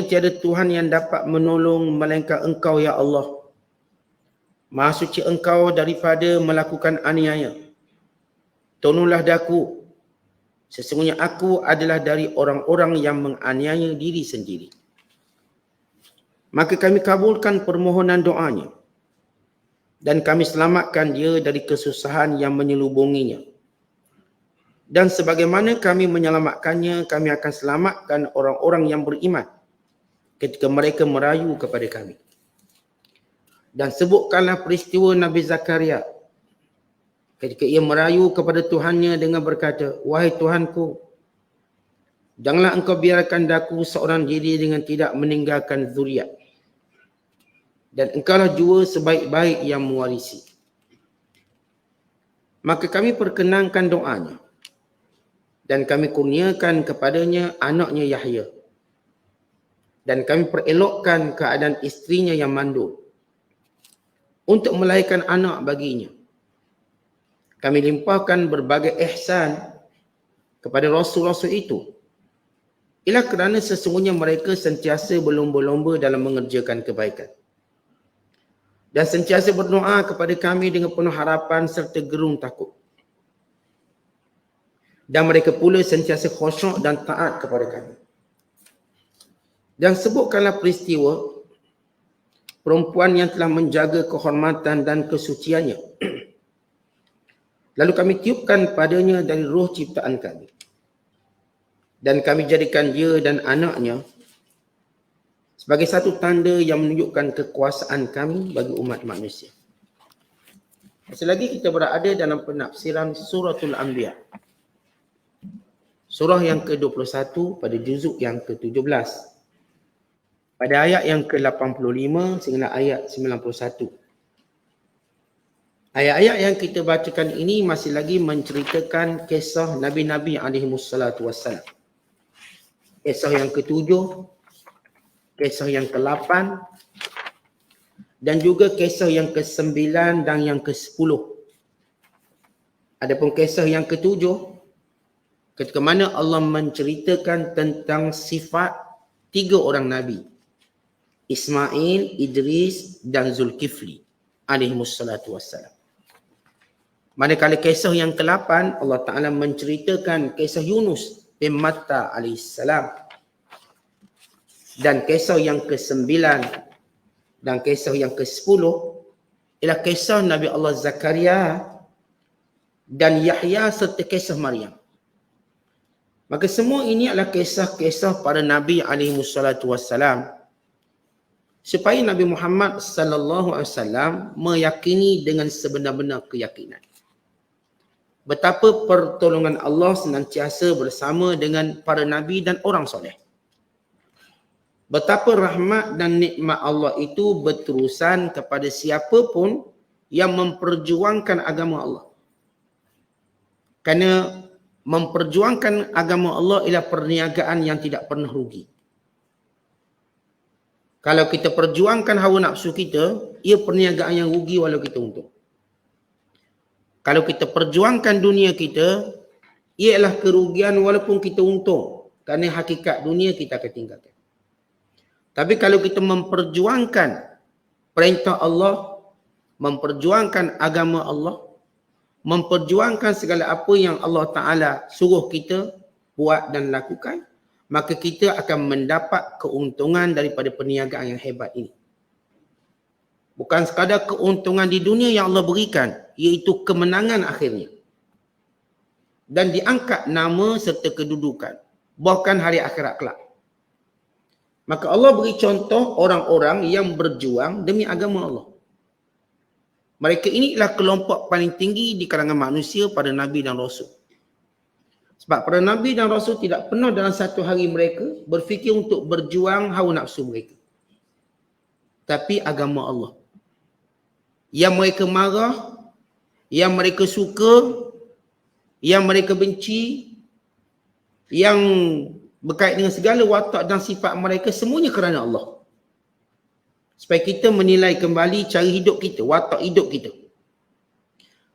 tiada Tuhan yang dapat menolong melainkan Engkau ya Allah. Maha suci Engkau daripada melakukan aniaya. Tolonglah daku. Sesungguhnya aku adalah dari orang-orang yang menganiaya diri sendiri. Maka kami kabulkan permohonan doanya. Dan kami selamatkan dia dari kesusahan yang menyelubunginya. Dan sebagaimana kami menyelamatkannya, kami akan selamatkan orang-orang yang beriman ketika mereka merayu kepada kami. Dan sebutkanlah peristiwa Nabi Zakaria ketika ia merayu kepada Tuhannya dengan berkata, wahai Tuhanku, janganlah engkau biarkan daku seorang diri dengan tidak meninggalkan zuriat. Dan engkaulah jua sebaik-baik yang mewarisi. Maka kami perkenankan doanya. Dan kami kurniakan kepadanya anaknya Yahya. Dan kami perelokkan keadaan isterinya yang mandul untuk melahirkan anak baginya. Kami limpahkan berbagai ihsan kepada rasul-rasul itu. Ialah kerana sesungguhnya mereka sentiasa berlomba-lomba dalam mengerjakan kebaikan. Dan sentiasa berdoa kepada kami dengan penuh harapan serta gerung takut. Dan mereka pula sentiasa khusyuk dan taat kepada kami. Dan sebutkanlah peristiwa perempuan yang telah menjaga kehormatan dan kesuciannya. Lalu kami tiupkan padanya dari roh ciptaan kami. Dan kami jadikan dia dan anaknya sebagai satu tanda yang menunjukkan kekuasaan kami bagi umat manusia. Selagi kita berada dalam penafsiran Suratul Anbiya. Surah yang ke-21 pada juzuk yang ke-17. Pada ayat yang ke-85 sehingga ayat 91. Ayat-ayat yang kita bacakan ini masih lagi menceritakan kisah Nabi-Nabi alaihimussalatu wassalam. Kisah yang ke-7, kisah yang ke-8 dan juga kisah yang ke-9 dan yang ke-10. Adapun kisah yang ke-7 ketika mana Allah menceritakan tentang sifat 3 orang Nabi. Ismail, Idris dan Zulkifli alaihimussalatu wassalam. Manakala kisah yang ke-8 Allah Ta'ala menceritakan kisah Yunus bin Matta alaihissalam. Dan kisah yang ke-9 dan kisah yang ke-10 ialah kisah Nabi Allah Zakaria dan Yahya serta kisah Maryam. Maka semua ini adalah kisah-kisah para Nabi alaihissalatu wassalam supaya Nabi Muhammad sallallahu alaihi wasallam meyakini dengan sebenar-benar keyakinan betapa pertolongan Allah senantiasa bersama dengan para nabi dan orang soleh. Betapa rahmat dan nikmat Allah itu berterusan kepada siapa pun yang memperjuangkan agama Allah. Kerana memperjuangkan agama Allah ialah perniagaan yang tidak pernah rugi. Kalau kita perjuangkan hawa nafsu kita, ia perniagaan yang rugi walau kita untung. Kalau kita perjuangkan dunia kita, ialah kerugian walaupun kita untung. Kerana hakikat dunia kita akan tinggalkan. Tapi kalau kita memperjuangkan perintah Allah, memperjuangkan agama Allah, memperjuangkan segala apa yang Allah Ta'ala suruh kita buat dan lakukan, maka kita akan mendapat keuntungan daripada perniagaan yang hebat ini. Bukan sekadar keuntungan di dunia yang Allah berikan, iaitu kemenangan akhirnya. Dan diangkat nama serta kedudukan, bahkan hari akhirat kelak. Maka Allah beri contoh orang-orang yang berjuang demi agama Allah. Mereka inilah kelompok paling tinggi di kalangan manusia pada Nabi dan Rasul. Sebab para Nabi dan Rasul tidak pernah dalam satu hari mereka berfikir untuk berjuang hawa nafsu mereka. Tapi agama Allah. Yang mereka marah, yang mereka suka, yang mereka benci, yang berkait dengan segala watak dan sifat mereka, semuanya kerana Allah. Supaya kita menilai kembali cara hidup kita, watak hidup kita.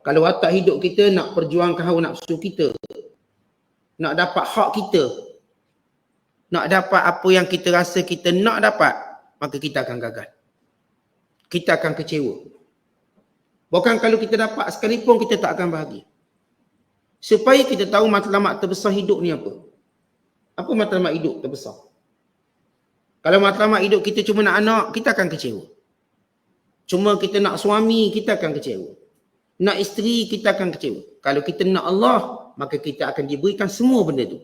Kalau watak hidup kita nak perjuangkan hawa nafsu kita, nak dapat hak kita, nak dapat apa yang kita rasa kita nak dapat, maka kita akan gagal. Kita akan kecewa. Bahkan kalau kita dapat sekalipun, kita tak akan bahagia. Supaya kita tahu matlamat terbesar hidup ni apa. Apa matlamat hidup terbesar? Kalau matlamat hidup kita cuma nak anak, kita akan kecewa. Cuma kita nak suami, kita akan kecewa. Nak isteri, kita akan kecewa. Kalau kita nak Allah, maka kita akan diberikan semua benda tu.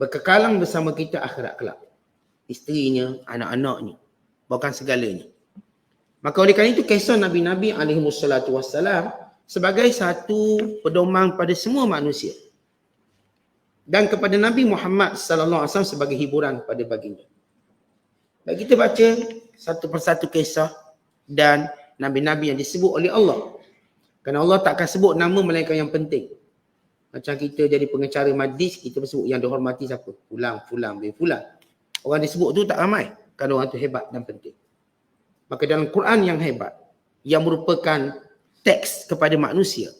Berkekalan bersama kita akhirat kelak. Isterinya, anak-anaknya, bahkan segalanya. Maka oleh kerana itu kisah Nabi-Nabi alaihimussalatu wassalam sebagai satu pedoman pada semua manusia. Dan kepada Nabi Muhammad sallallahu alaihi wasallam sebagai hiburan pada baginda. Dan kita baca satu persatu kisah dan Nabi-Nabi yang disebut oleh Allah. Kerana Allah tak akan sebut nama melainkan yang penting. Macam kita jadi pengacara majlis, kita sebut yang dihormati siapa? Fulan, fulan, bin fulan. Orang disebut tu tak ramai. Kerana orang tu hebat dan penting. Maka dalam Quran yang hebat, yang merupakan teks kepada manusia,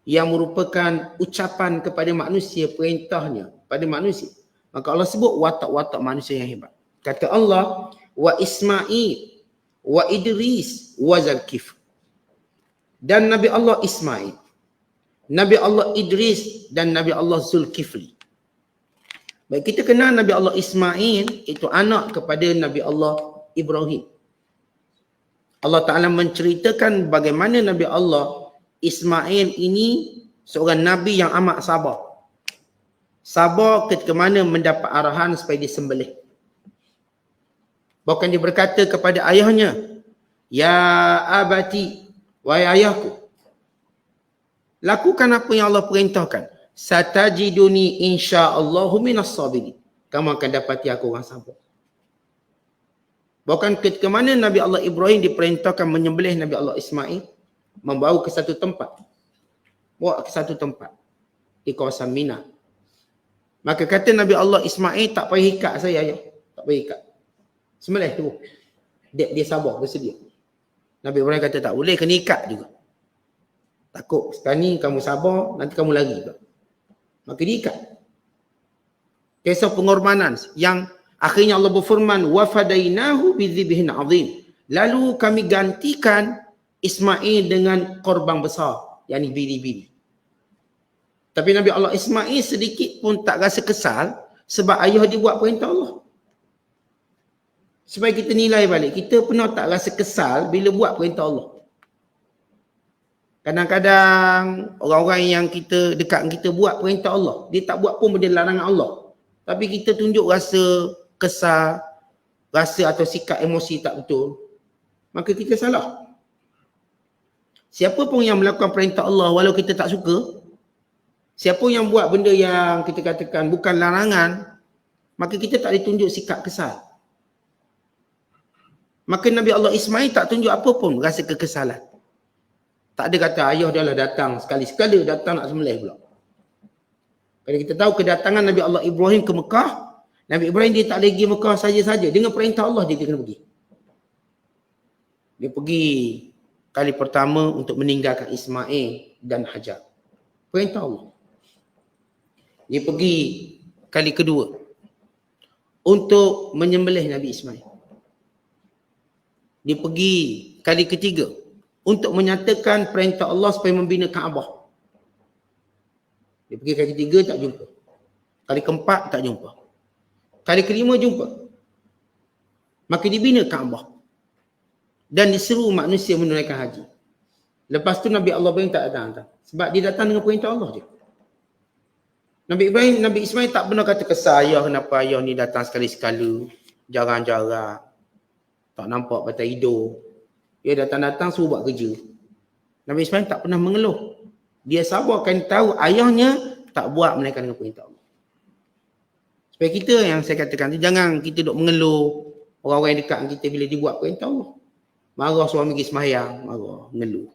yang merupakan ucapan kepada manusia, perintahnya pada manusia, maka Allah sebut watak-watak manusia yang hebat. Kata Allah, wa Ismail, wa Idris, wa Zulkifl. Dan Nabi Allah Ismail, Nabi Allah Idris dan Nabi Allah Zulkifli. Baik, kita kenal Nabi Allah Ismail, itu anak kepada Nabi Allah Ibrahim. Allah Ta'ala menceritakan bagaimana Nabi Allah Ismail ini seorang Nabi yang amat sabar. Sabar ketika mana mendapat arahan supaya disembelih. Bahkan dia berkata kepada ayahnya, ya abati, wahai ayahku, lakukan apa yang Allah perintahkan. Satajiduni insya'allahu minas sabirin. Kamu akan dapati aku orang sabar. Bahkan ketika mana Nabi Allah Ibrahim diperintahkan menyembelih Nabi Allah Ismail, membawa ke satu tempat. Bawa ke satu tempat di kawasan Mina. Maka kata Nabi Allah Ismail, tak payah ikat saya ayah. Tak payah ikat. Sembelih tu. Dia sabar, bersedia. Nabi Ibrahim kata tak boleh, kena ikat juga. Takut sekarang ni kamu sabar, nanti kamu lari juga. Maka diikat. Kisah pengorbanan yang akhirnya Allah berfirman, wafadainahu bidzibhin azim. Lalu kami gantikan Ismail dengan korban besar, yakni biri-biri. Tapi Nabi Allah Ismail sedikit pun tak rasa kesal sebab ayah dia buat perintah Allah. Supaya kita nilai balik, kita pernah tak rasa kesal bila buat perintah Allah. Kadang-kadang orang-orang yang kita dekat kita buat perintah Allah, dia tak buat pun benda larangan Allah. Tapi kita tunjuk rasa kesal, rasa atau sikap emosi tak betul, maka kita salah. Siapa pun yang melakukan perintah Allah walau kita tak suka, siapa yang buat benda yang kita katakan bukan larangan, maka kita tak ditunjuk sikap kesal. Maka Nabi Allah Ismail tak tunjuk apa pun rasa kekesalan. Tak ada kata ayah dah lah datang, sekali-sekala datang nak sembelih pula. Kalau kita tahu kedatangan Nabi Allah Ibrahim ke Mekah, Nabi Ibrahim dia tak lagi Mekah saja-saja. Dengan perintah Allah dia kena pergi. Dia pergi kali pertama untuk meninggalkan Ismail dan Hajar. Perintah Allah. Dia pergi kali kedua untuk menyembelih Nabi Ismail. Dia pergi kali ketiga untuk menyatakan perintah Allah supaya membina Kaabah. Dia pergi kali ketiga tak jumpa. Kali keempat tak jumpa. Kali kelima jumpa. Maka dibina Kaabah. Dan diseru manusia menunaikan haji. Lepas tu Nabi Allah Ibrahim tak datang. Sebab dia datang dengan perintah Allah je. Nabi Ismail tak pernah kata kesal ayah kenapa ayah ni datang sekali-sekala. Jarang-jarang. Tak nampak patah hidup. Dia datang-datang suruh buat kerja. Nabi Ismail tak pernah mengeluh. Dia sabarkan tahu ayahnya tak buat melainkan dengan perintah Allah. Supaya kita yang saya katakan tu, jangan kita duk mengeluh orang-orang yang dekat dengan kita bila dibuat perintah Allah. Marah suami pergi sembahyang, marah, mengeluh.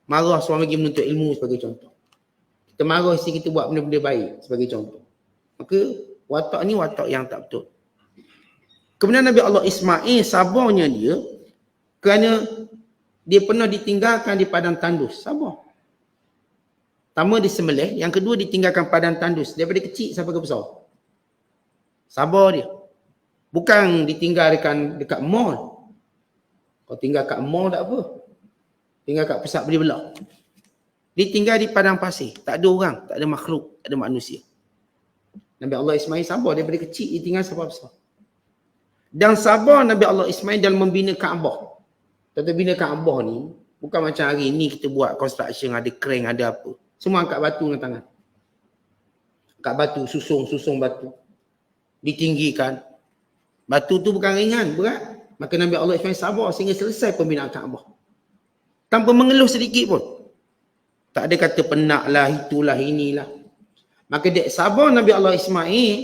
Marah suami pergi menuntut ilmu sebagai contoh. Kita marah isteri kita buat benda-benda baik sebagai contoh. Maka watak ni watak yang tak betul. Kemudian Nabi Allah Ismail sabarnya dia kerana dia pernah ditinggalkan di padang tandus. Sabar. Pertama disembelih, yang kedua ditinggalkan padang tandus. Daripada kecil sampai ke besar. Sabar dia. Bukan ditinggal dekat mall. Kau tinggal kat mall tak apa. Tinggal kat pusat beli belah. Dia tinggal di padang pasir. Tak ada orang, tak ada makhluk, tak ada manusia. Nabi Allah Ismail sabar daripada kecil dia tinggal sampai besar. Dan sabar Nabi Allah Ismail dalam membina Kaabah. Tetapi bina Kaabah ni bukan macam hari ni kita buat construction, ada crane, ada apa. Semua angkat batu dengan tangan. Angkat batu, susung batu. Ditinggikan. Batu tu bukan ringan, berat. Maka Nabi Allah Ismail sabar sehingga selesai pembinaan Kaabah. Tanpa mengeluh sedikit pun. Tak ada kata penatlah, itulah, inilah. Maka dek sabar Nabi Allah Ismail,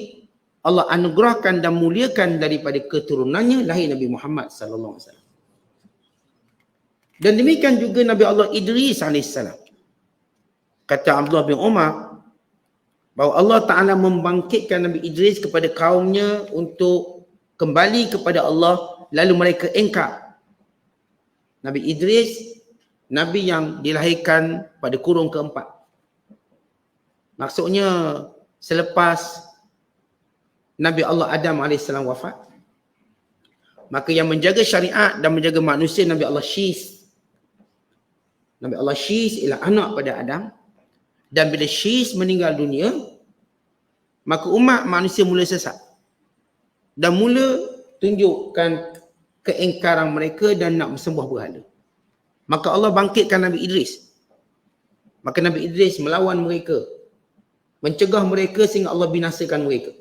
Allah anugerahkan dan muliakan daripada keturunannya lahir Nabi Muhammad sallallahu alaihi wasallam. Dan demikian juga Nabi Allah Idris alaihissalam. Kata Abdullah bin Umar bahawa Allah Ta'ala membangkitkan Nabi Idris kepada kaumnya untuk kembali kepada Allah, lalu mereka engkar. Nabi Idris, Nabi yang dilahirkan pada kurun keempat. Maksudnya selepas Nabi Allah Adam AS wafat, maka yang menjaga syariat dan menjaga manusia Nabi Allah Syis. Nabi Allah Syis ialah anak pada Adam. Dan bila Syis meninggal dunia, maka umat manusia mula sesat. Dan mula tunjukkan keingkaran mereka dan nak bersembah berhala. Maka Allah bangkitkan Nabi Idris. Maka Nabi Idris melawan mereka. Mencegah mereka sehingga Allah binasakan mereka.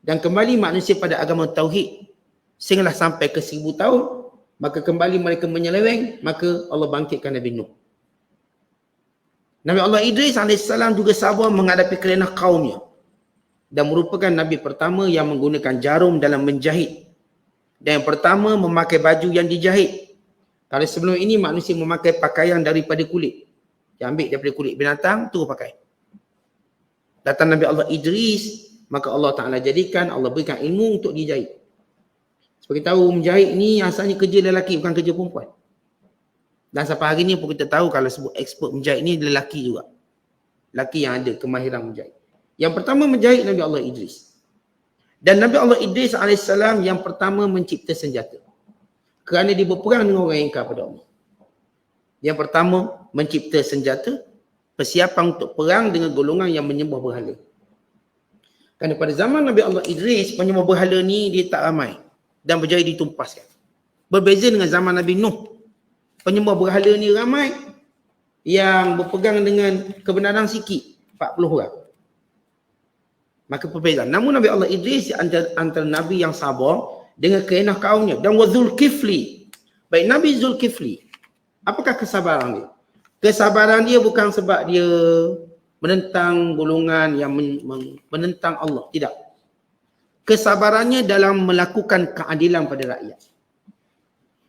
Dan kembali manusia pada agama Tauhid. Sehinggalah sampai ke 1000 tahun. Maka kembali mereka menyeleweng. Maka Allah bangkitkan Nabi Nuh. Nabi Allah Idris AS juga sabar menghadapi kelenah kaumnya. Dan merupakan Nabi pertama yang menggunakan jarum dalam menjahit. Dan yang pertama memakai baju yang dijahit. Kalau sebelum ini manusia memakai pakaian daripada kulit. Dia ambil daripada kulit binatang, tu pakai. Datang Nabi Allah Idris, maka Allah Ta'ala jadikan, Allah berikan ilmu untuk dijahit. Seperti tahu menjahit ni asalnya kerja lelaki, bukan kerja perempuan. Dan sampai hari ni pun kita tahu kalau sebut expert menjahit ni lelaki juga. Lelaki yang ada kemahiran menjahit. Yang pertama menjahit Nabi Allah Idris. Dan Nabi Allah Idris AS yang pertama mencipta senjata. Kerana dia berperang dengan orang yang ingkar pada Allah. Yang pertama, mencipta senjata, persiapan untuk perang dengan golongan yang menyembah berhala. Kerana pada zaman Nabi Allah Idris, penyembah berhala ni dia tak ramai dan berjaya ditumpaskan. Berbeza dengan zaman Nabi Nuh. Penyembah berhala ni ramai, yang berpegang dengan kebenaran sikit, 40 orang. Maka perbezaan. Namun Nabi Allah Idris antara Nabi yang sabar dengan kerenah kaumnya. Dan Zulkifli. Baik Nabi Zulkifli. Apakah kesabaran dia? Kesabaran dia bukan sebab dia menentang golongan yang menentang Allah. Tidak. Kesabarannya dalam melakukan keadilan pada rakyat.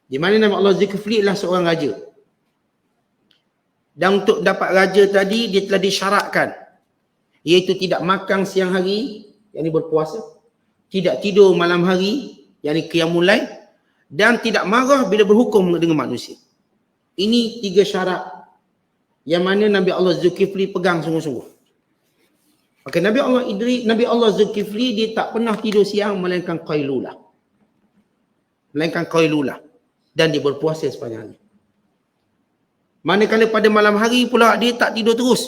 Di mana Nabi Allah Zulkifli adalah seorang raja. Dan untuk dapat raja tadi, dia telah disyaratkan. Iaitu tidak makan siang hari, yang ini berpuasa. Tidak tidur malam hari, yang ini qiyamul lail, dan tidak marah bila berhukum dengan manusia. Ini 3 syarat yang mana Nabi Allah Zulkifli pegang sungguh-sungguh. Maka Nabi Allah Zulkifli dia tak pernah tidur siang melainkan qailulah. Dan dia berpuasa sepanjang hari. Manakala pada malam hari pula dia tak tidur terus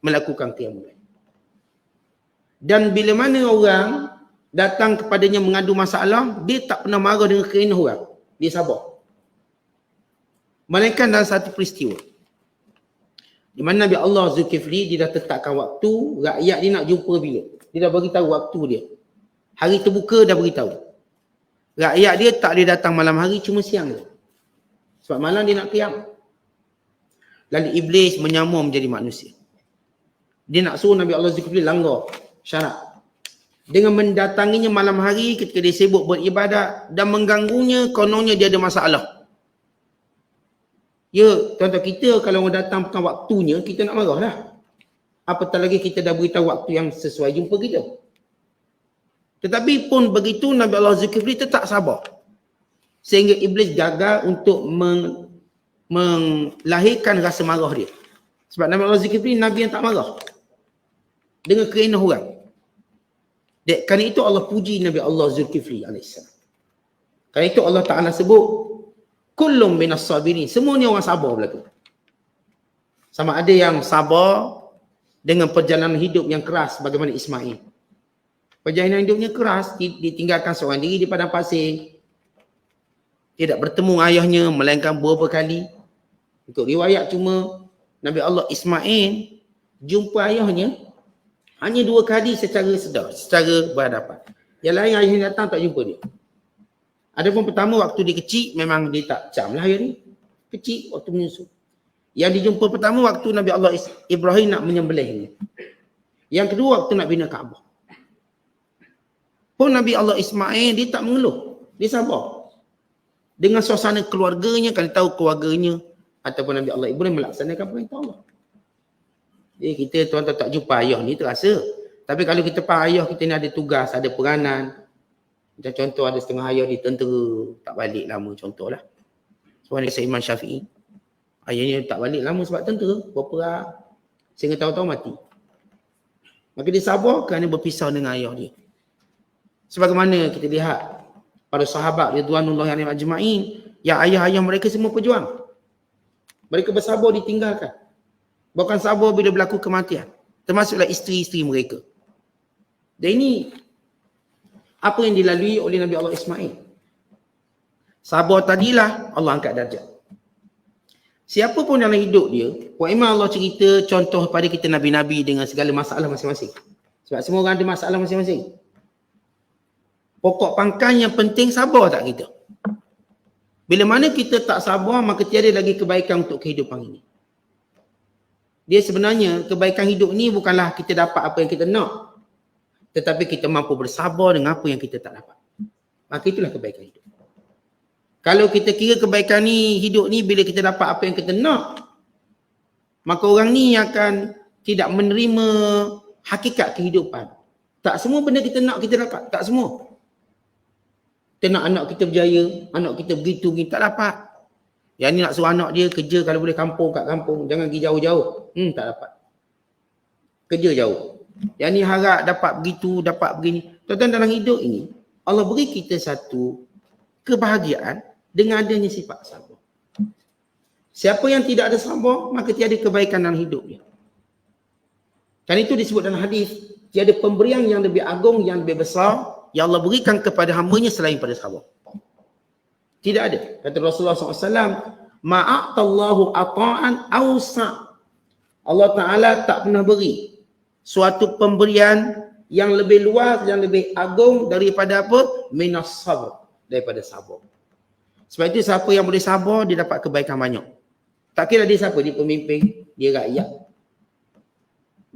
melakukan qiyamul lail. Dan bila mana orang datang kepadanya mengadu masalah, dia tak pernah marah dengan kerenah orang. Dia sabar. Melainkan dalam satu peristiwa. Di mana Nabi Allah Zulkifli, dia dah tetapkan waktu, rakyat dia nak jumpa bila. Dia dah beritahu waktu dia. Hari terbuka dah beritahu. Rakyat dia tak boleh datang malam hari, cuma siang dia. Sebab malam dia nak qiyam. Lalu Iblis menyamar menjadi manusia. Dia nak suruh Nabi Allah Zulkifli langgar syarat. Dengan mendatanginya malam hari ketika dia sibuk beribadat dan mengganggunya, kononnya dia ada masalah. Ya, tuan-tuan, kita kalau orang datang bukan waktunya, kita nak marah lah. Apatah lagi kita dah beritahu waktu yang sesuai jumpa kita. Tetapi pun begitu, Nabi Allah Zulkifli tetap sabar. Sehingga Iblis gagal untuk melahirkan rasa marah dia. Sebab Nabi Allah Zulkifli Nabi yang tak marah. Dengan kerenah orang. Kerana itu Allah puji Nabi Allah Zulkifli AS. Kerana itu Allah Ta'ala sebut kullum minas sabirin. Semua ni orang sabar berlaku. Sama ada yang sabar dengan perjalanan hidup yang keras bagaimana Ismail. Perjalanan hidupnya keras, ditinggalkan seorang diri di padang pasir. Tidak bertemu ayahnya melainkan beberapa kali. Untuk riwayat cuma Nabi Allah Ismail jumpa ayahnya hanya 2 kali secara sedar, secara berhadapan. Yang lain ayahnya datang tak jumpa dia. Adapun pertama waktu dia kecil memang dia tak cam lah ayah ni. Kecil waktu menyusu. Yang dijumpa pertama waktu Nabi Allah Ibrahim nak menyembelihnya. Yang kedua waktu nak bina Kaabah. Pun Nabi Allah Ismail dia tak mengeluh. Dia sabar. Dengan suasana keluarganya, kalau tahu keluarganya ataupun Nabi Allah Ibrahim melaksanakan perintah Allah. Jadi kita tuan-tuan tak jumpa ayah ni terasa. Tapi kalau kita faham ayah kita ni ada tugas, ada peranan. Macam contoh ada setengah ayah di tentera, tak balik lama contohlah. Sebab ni Imam Syafi'i. Ayahnya tak balik lama sebab tentera, berperang. Sehingga tahu-tahu mati. Maka dia sabar kerana berpisah dengan ayah dia. Sebagaimana kita lihat para sahabat ridwanullah yang ajma'in, yang ayah-ayah mereka semua pejuang. Mereka bersabar ditinggalkan. Bukan sabar bila berlaku kematian. Termasuklah isteri-isteri mereka. Dan ini apa yang dilalui oleh Nabi Allah Ismail. Sabar tadilah Allah angkat darjat. Siapa pun dalam hidup dia, memang Allah cerita contoh pada kita Nabi-Nabi dengan segala masalah masing-masing. Sebab semua orang ada masalah masing-masing. Pokok pangkal yang penting sabar tak kita? Bila mana kita tak sabar, maka tiada lagi kebaikan untuk kehidupan ini. Dia sebenarnya kebaikan hidup ni bukanlah kita dapat apa yang kita nak. Tetapi kita mampu bersabar dengan apa yang kita tak dapat. Maka itulah kebaikan hidup. Kalau kita kira kebaikan ni, hidup ni bila kita dapat apa yang kita nak, maka orang ni akan tidak menerima hakikat kehidupan. Tak semua benda kita nak kita dapat. Tak semua. Kita nak anak kita berjaya, anak kita begitu, tak dapat. Yang ni nak suruh anak dia kerja kalau boleh kampung kat kampung. Jangan pergi jauh-jauh. Tak dapat. Kerja jauh. Yang ni harap dapat begitu, dapat begini. Tuan-tuan dalam hidup ini, Allah beri kita satu kebahagiaan dengan adanya sifat sabar. Siapa yang tidak ada sabar, maka tiada kebaikan dalam hidup dia. Dan itu disebut dalam hadis, tiada pemberian yang lebih agung, yang lebih besar yang Allah berikan kepada hamba-Nya selain pada sabar. Tidak ada. Kata Rasulullah SAW, ma'atallahu ata'an awsa'. Allah Ta'ala tak pernah beri suatu pemberian yang lebih luas, yang lebih agung daripada apa? Minas sabar. Daripada sabar. Sebab itu siapa yang boleh sabar, dia dapat kebaikan banyak. Tak kira dia siapa, dia pemimpin, dia rakyat,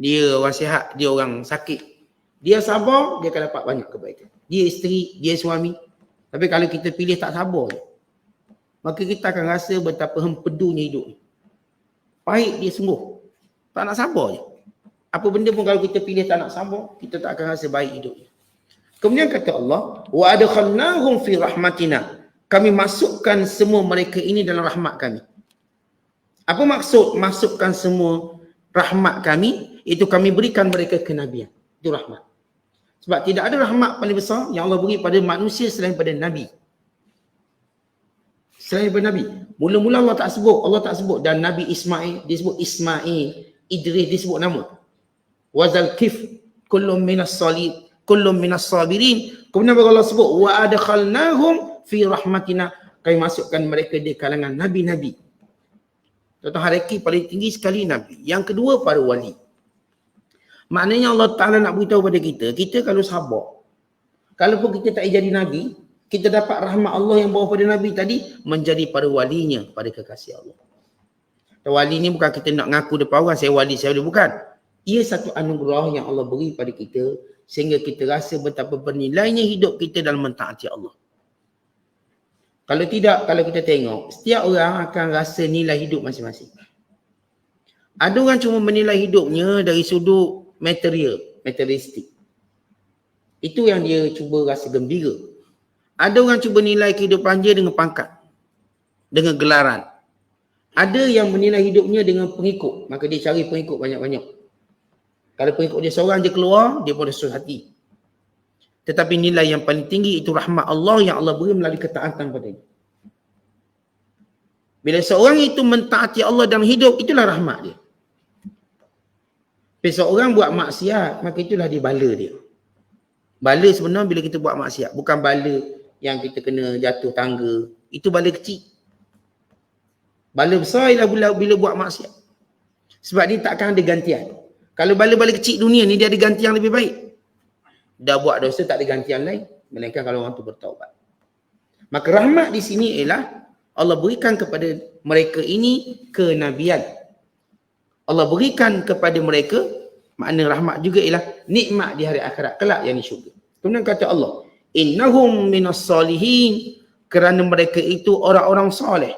dia orang sihat, dia orang sakit. Dia sabar, dia akan dapat banyak kebaikan. Dia isteri, dia suami. Tapi kalau kita pilih tak sabar, maka kita akan rasa betapa hempedunya hidup ni. Pahit dia sungguh. Tak nak sabar je. Apa benda pun kalau kita pilih tak nak sabar, kita tak akan rasa baik hidupnya. Kemudian kata Allah, wa adkhalnahum fi rahmatina. Kami masukkan semua mereka ini dalam rahmat kami. Apa maksud masukkan semua rahmat kami? Itu kami berikan mereka kenabian. Itu rahmat. Sebab tidak ada rahmat paling besar yang Allah beri pada manusia selain pada Nabi. Selain daripada Nabi. Mula-mula Allah tak sebut. Dan Nabi Ismail, disebut Ismail. Idris disebut nama. Wazal kif kullum minas sabirin. Kemudian Allah sebut wa adkhalnahum fi rahmatina. Kami masukkan mereka di kalangan Nabi-Nabi. Tentang hierarki paling tinggi sekali Nabi. Yang kedua para wali. Maknanya Allah Ta'ala nak beritahu pada kita, kita kalau sabar, kalaupun kita tak jadi Nabi, kita dapat rahmat Allah yang bawa pada Nabi tadi, menjadi para walinya, pada kekasih Allah. Dan wali ni bukan kita nak ngaku depan orang, saya wali, bukan. Ia satu anugerah yang Allah beri pada kita, sehingga kita rasa betapa bernilainya hidup kita dalam mentaati Allah. Kalau tidak, kalau kita tengok, setiap orang akan rasa nilai hidup masing-masing. Ada orang cuma menilai hidupnya dari sudut materialistik. Itu yang dia cuba rasa gembira. Ada orang cuba nilai kehidupan dia dengan pangkat, dengan gelaran. Ada yang menilai hidupnya dengan pengikut, maka dia cari pengikut banyak-banyak. Kalau pengikut dia seorang je keluar, dia pun susah hati. Tetapi nilai yang paling tinggi itu rahmat Allah yang Allah beri melalui ketaatan padanya. Bila seorang itu mentaati Allah dalam hidup, itulah rahmat dia. Bila seorang buat maksiat, maka itulah dia bala dia. Bala sebenarnya bila kita buat maksiat, bukan bala yang kita kena jatuh tangga. Itu bala kecil. Bala besar ialah bila buat maksiat. Sebab dia takkan ada gantian. Kalau bala-bala kecil dunia ni dia ada ganti yang lebih baik. Dah buat dosa tak ada gantian lain. Melainkan kalau orang tu bertaubat. Maka rahmat di sini ialah Allah berikan kepada mereka ini kenabian. Allah berikan kepada mereka, makna rahmat juga ialah nikmat di hari akhirat kelak yang di syurga. Kemudian kata Allah, innahum minas salihin, kerana mereka itu orang-orang soleh.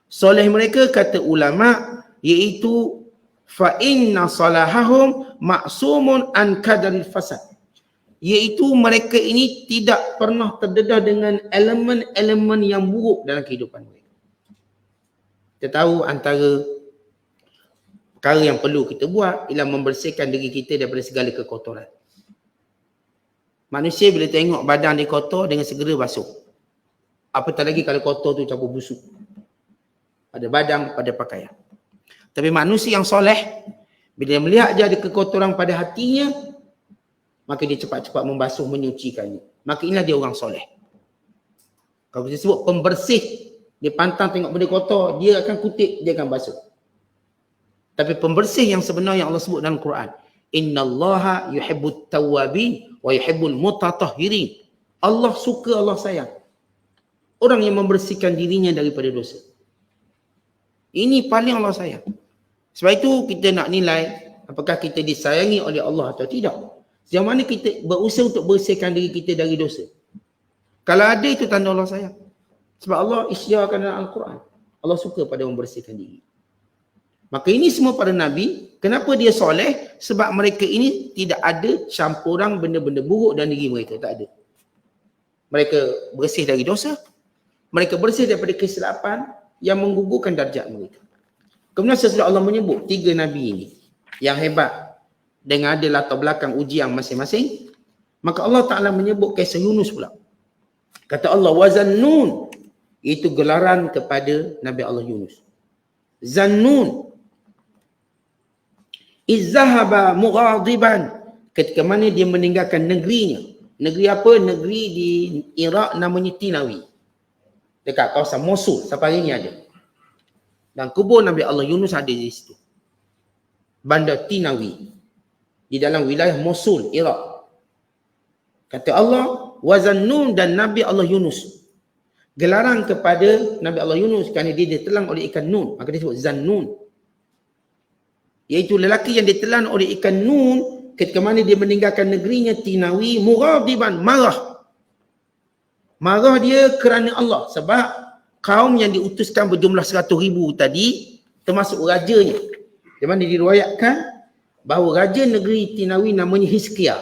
Soleh mereka kata ulama iaitu fa inna salahahum ma'sumun an kadaril fasad. Iaitu mereka ini tidak pernah terdedah dengan elemen-elemen yang buruk dalam kehidupan mereka. Kita tahu antara perkara yang perlu kita buat ialah membersihkan diri kita daripada segala kekotoran. Manusia bila tengok badan dia kotor dengan segera basuh. Apatah lagi kalau kotor tu campur busuk. Pada badan, pada pakaian. Tapi manusia yang soleh, bila dia melihat dia ada kekotoran pada hatinya, maka dia cepat-cepat membasuh, menyucikannya. Maka inilah dia orang soleh. Kalau kita sebut pembersih, dia pantang tengok benda kotor, dia akan kutip, dia akan basuh. Tapi pembersih yang sebenar yang Allah sebut dalam Quran, innallaha yuhibbut tawwabin wa yuhibbul mutatahhirin. Allah suka, Allah sayang orang yang membersihkan dirinya daripada dosa. Ini paling Allah sayang. Sebab itu kita nak nilai apakah kita disayangi oleh Allah atau tidak. Sejauh mana kita berusaha untuk bersihkan diri kita dari dosa. Kalau ada itu tanda Allah sayang. Sebab Allah isyaratkan dalam Al-Quran. Allah suka pada membersihkan diri. Maka ini semua para Nabi. Kenapa dia soleh? Sebab mereka ini tidak ada campuran benda-benda buruk dalam diri mereka. Tak ada. Mereka bersih dari dosa. Mereka bersih daripada kesilapan yang menggugurkan darjat mereka. Kemudian sesudah Allah menyebut 3 Nabi ini yang hebat dengan ada latar belakang ujian masing-masing, maka Allah Ta'ala menyebut kisah Yunus pula. Kata Allah, wa Zannun, itu gelaran kepada Nabi Allah Yunus. Zannun izzahaba mughadiban, ketika mana dia meninggalkan negerinya. Negeri apa? Negeri di Iraq namanya Tinawi. Dekat kawasan Mosul, sampai hari ini ada. Dan kubur Nabi Allah Yunus ada di situ. Bandar Tinawi. Di dalam wilayah Mosul, Iraq. Kata Allah, wa Zannun, dan Nabi Allah Yunus. Gelaran kepada Nabi Allah Yunus kerana dia ditelan oleh ikan nun. Maka dia sebut Zannun. Iaitu lelaki yang ditelan oleh ikan nun ketika mana dia meninggalkan negerinya Tinawi, mughadiban, marah. Marah dia kerana Allah. Sebab kaum yang diutuskan berjumlah 100,000 tadi, termasuk rajanya. Di mana diriwayatkan bahawa raja negeri Tinawi namanya Hizkia.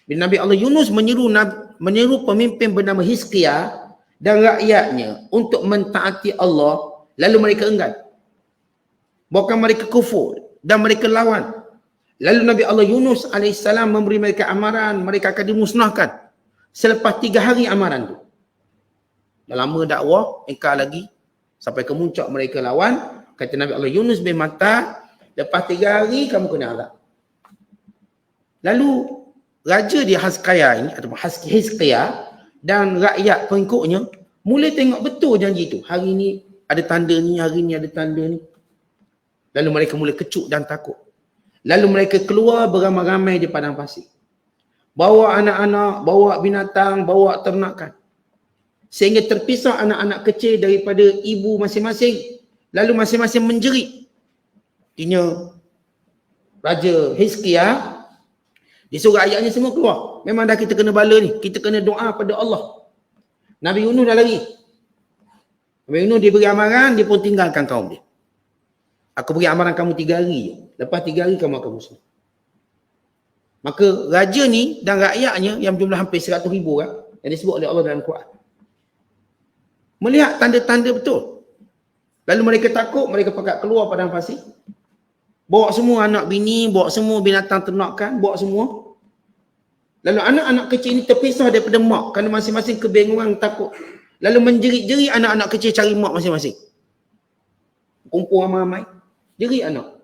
Bila Nabi Allah Yunus menyeru pemimpin bernama Hizkia dan rakyatnya untuk mentaati Allah, lalu mereka enggan. Bahkan mereka kufur dan mereka lawan. Lalu Nabi Allah Yunus AS memberi mereka amaran, mereka akan dimusnahkan. Selepas 3 hari amaran tu. Dah lama dakwah, engkau lagi. Sampai ke muncak mereka lawan. Kata Nabi Allah Yunus bin Matta, lepas 3 hari kamu kena azab. Lalu raja di Hizkia ini, atau Hizkia dan rakyat pengikutnya, mula tengok betul janji itu. Hari ni ada tanda ni, hari ni ada tanda ni. Lalu mereka mula kecuk dan takut. Lalu mereka keluar beramai-ramai di padang pasir. Bawa anak-anak, bawa binatang, bawa ternakan. Sehingga terpisah anak-anak kecil daripada ibu masing-masing. Lalu masing-masing menjerit. Artinya Raja Hizkia disuruh ayahnya semua keluar. Memang dah kita kena bala ni. Kita kena doa pada Allah. Nabi Yunus dah lari. Nabi Yunus dia beri amaran, dia pun tinggalkan kaum dia. Aku beri amaran kamu 3 hari je. Lepas 3 hari kamu akan musnah. Maka raja ni dan rakyatnya yang jumlah hampir 100,000 kan, yang disebut oleh Allah dalam Quran, melihat tanda-tanda betul. Lalu mereka takut, mereka pakat keluar padang pasir. Bawa semua anak bini, bawa semua binatang ternakan, bawa semua. Lalu anak-anak kecil ini terpisah daripada mak kerana masing-masing kebingungan, takut. Lalu menjerit-jerit anak-anak kecil cari mak masing-masing. Kumpul ramai-ramai, jerit anak.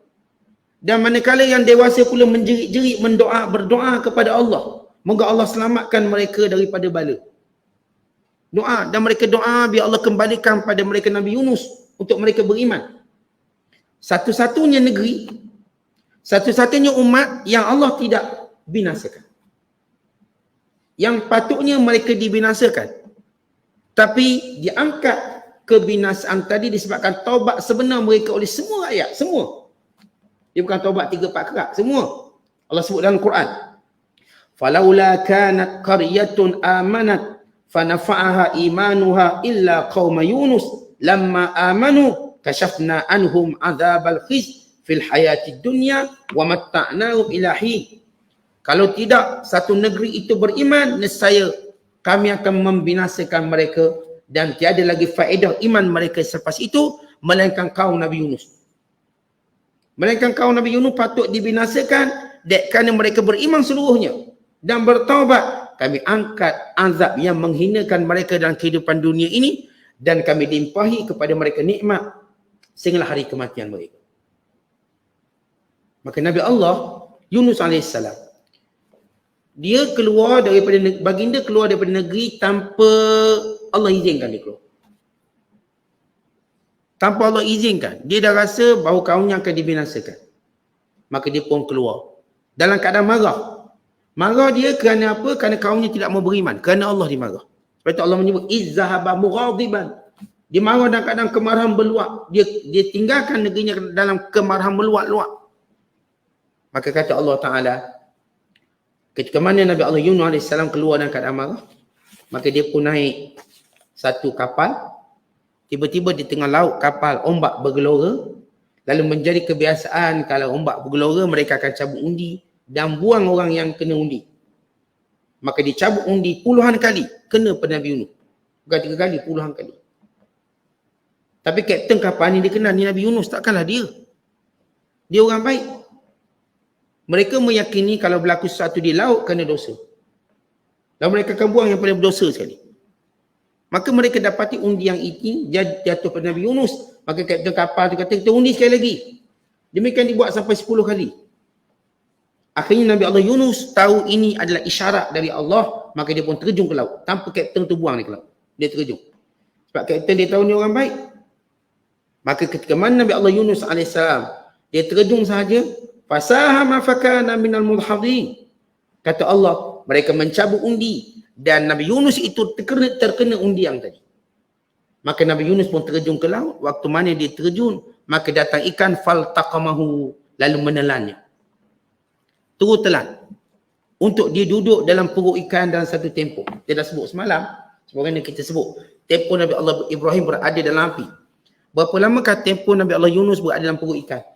Dan manakala yang dewasa pula menjerit-jerit, berdoa kepada Allah. Moga Allah selamatkan mereka daripada bala. Doa, dan mereka doa biar Allah kembalikan pada mereka Nabi Yunus untuk mereka beriman. Satu-satunya negeri, satu-satunya umat yang Allah tidak binasakan. Yang patutnya mereka dibinasakan. Tapi diangkat kebinasaan tadi disebabkan taubat sebenar mereka oleh semua rakyat, semua. Dia bukan taubat 3-4 kerak, semua. Allah sebut dalam Quran. Falaula kanat qaryatun amanat fanafa'aha imanuha illa qauma Yunus lamma amanu kashafna anhum adzabal khiz fil hayatid dunya wa matta'nahum ila hin. Kalau tidak satu negeri itu beriman, nescaya kami akan membinasakan mereka dan tiada lagi faedah iman mereka selepas itu melainkan kaum Nabi Yunus. Melainkan kaum Nabi Yunus patut dibinasakan kerana mereka beriman seluruhnya dan bertaubat. Kami angkat azab yang menghinakan mereka dalam kehidupan dunia ini dan kami limpahi kepada mereka nikmat sehinggalah hari kematian mereka. Maka Nabi Allah Yunus AS, dia keluar daripada, baginda keluar daripada negeri tanpa Allah izinkan dia keluar. Tanpa Allah izinkan. Dia dah rasa bahawa kaumnya akan dibinasakan. Maka dia pun keluar dalam keadaan marah. Marah dia kerana apa? Kerana kaumnya tidak mau beriman. Kerana Allah dimarah. Sebab itu Allah menyebut izzahaba mughadiban. Dia marah dalam keadaan kemarahan meluap. Dia tinggalkan negerinya dalam kemarahan meluap-luap. Maka kata Allah Ta'ala, ketika mana Nabi Allah Yunus AS keluar dalam keadaan marah, maka dia pun naik satu kapal. Tiba-tiba di tengah laut kapal ombak bergelora. Lalu menjadi kebiasaan kalau ombak bergelora mereka akan cabut undi dan buang orang yang kena undi. Maka dicabut undi puluhan kali kena pada Nabi Yunus. Bukan 3 kali, puluhan kali. Tapi kapten kapal ni dia kenal ni Nabi Yunus, takkanlah dia. Dia orang baik. Mereka meyakini kalau berlaku sesuatu di laut kena dosa. Dan mereka akan buang yang paling berdosa sekali. Maka mereka dapati undi yang ini jatuh pada Nabi Yunus. Maka kapten kapal tu kata, kita undi sekali lagi. Demikian dibuat sampai 10 kali. Akhirnya Nabi Allah Yunus tahu ini adalah isyarat dari Allah, maka dia pun terjun ke laut. Tanpa kapten tu buang dia ke laut. Dia terjun. Sebab kapten dia tahu ni orang baik. Maka ketika mana Nabi Allah Yunus AS, dia terjun sahaja, fasahama fakana minal mulhadin. Kata Allah, mereka mencabut undi dan Nabi Yunus itu terkena undi yang tadi. Maka Nabi Yunus pun terjun ke laut. Waktu mana dia terjun, maka datang ikan faltaqamahu, lalu menelannya. Terus telan. Untuk dia duduk dalam perut ikan dalam satu tempoh. Dia dah sebut semalam, sebagaimana kita sebut, tempoh Nabi Allah Ibrahim berada dalam api. Berapa lamakah tempoh Nabi Allah Yunus berada dalam perut ikan?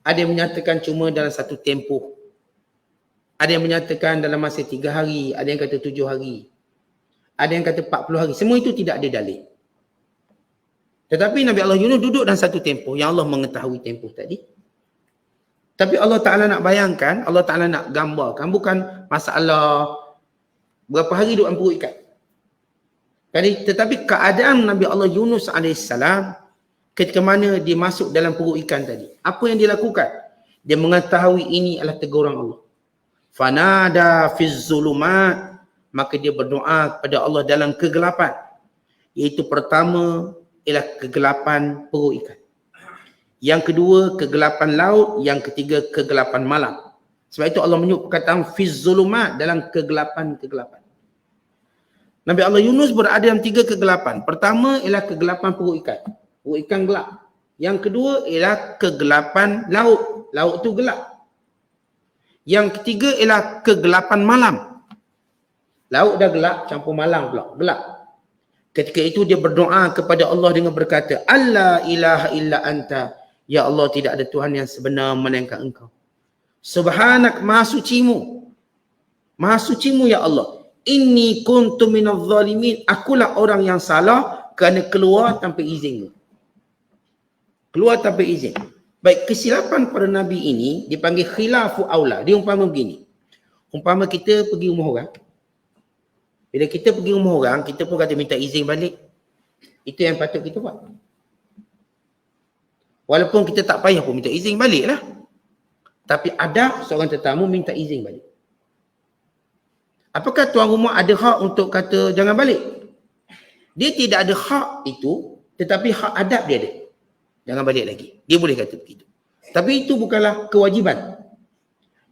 Ada yang menyatakan cuma dalam satu tempoh. Ada yang menyatakan dalam masa 3 hari, ada yang kata 7 hari. Ada yang kata 40 hari. Semua itu tidak ada dalil. Tetapi Nabi Allah Yunus duduk dalam satu tempoh yang Allah mengetahui tempoh tadi. Tapi Allah Ta'ala nak bayangkan, Allah Ta'ala nak gambarkan, bukan masalah berapa hari duduk dalam perut ikan. Tetapi keadaan Nabi Allah Yunus AS ketika mana dia masuk dalam perut ikan tadi. Apa yang dia lakukan? Dia mengetahui ini adalah teguran Allah. Fanada fiz zulumat, maka dia berdoa kepada Allah dalam kegelapan. Iaitu pertama ialah kegelapan perut ikan. Yang kedua, kegelapan laut. Yang ketiga, kegelapan malam. Sebab itu Allah menyebut perkataan fiz zulumat, dalam kegelapan-kegelapan. Nabi Allah Yunus berada dalam 3 kegelapan. Pertama ialah kegelapan perut ikan. Perut ikan gelap. Yang kedua ialah kegelapan laut. Laut tu gelap. Yang ketiga ialah kegelapan malam. Laut dah gelap, campur malam pula. Gelap. Ketika itu dia berdoa kepada Allah dengan berkata, Allah ilaha illa anta. Ya Allah, tidak ada Tuhan yang sebenar melainkan Engkau. Subhanak, maha sucimu. Maha sucimu ya Allah. Inni kuntu minadh zalimin. Akulah orang yang salah kerana keluar tanpa izinmu. Keluar tanpa izin. Baik, kesilapan para Nabi ini dipanggil khilafu aula. Dia umpama begini. Umpama kita pergi rumah orang. Bila kita pergi rumah orang, kita pun kata minta izin balik. Itu yang patut kita buat. Walaupun kita tak payah pun minta izin balik lah. Tapi ada seorang tetamu minta izin balik. Apakah tuan rumah ada hak untuk kata jangan balik? Dia tidak ada hak itu, tetapi hak adab dia ada. Jangan balik lagi. Dia boleh kata begitu. Tapi itu bukanlah kewajiban.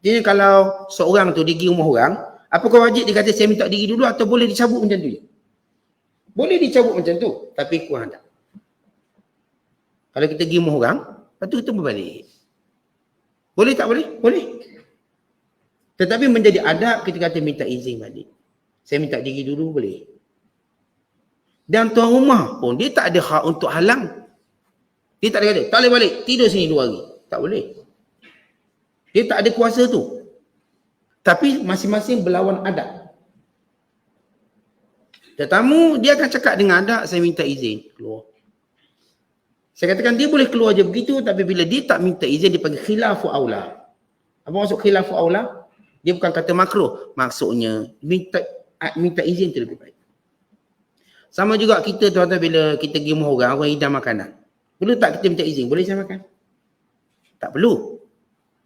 Jadi kalau seorang tu pergi rumah orang, apakah wajib dia kata saya minta diri dulu atau boleh dicabut macam tu je? Boleh dicabut macam tu, tapi kurang adab. Kalau kita pergi rumah orang, lepas tu kita berbalik. Boleh tak boleh? Boleh. Tetapi menjadi adab kita kata minta izin balik. Saya minta diri dulu boleh. Dan tuan rumah pun dia tak ada hak untuk halang. Dia tak ada kata, tak boleh balik, tidur sini 2 hari. Tak boleh. Dia tak ada kuasa tu. Tapi masing-masing berlawan adab. Tetamu dia akan cakap dengan adab, saya minta izin keluar. Saya katakan dia boleh keluar je begitu, tapi bila dia tak minta izin dia panggil khilafu aula. Apa maksud khilafu aula? Dia bukan kata makruh, maksudnya minta izin tu lebih baik. Sama juga kita tuan-tuan bila kita pergi rumah orang hidang makanan. Perlu tak kita minta izin? Boleh saya makan? Tak perlu.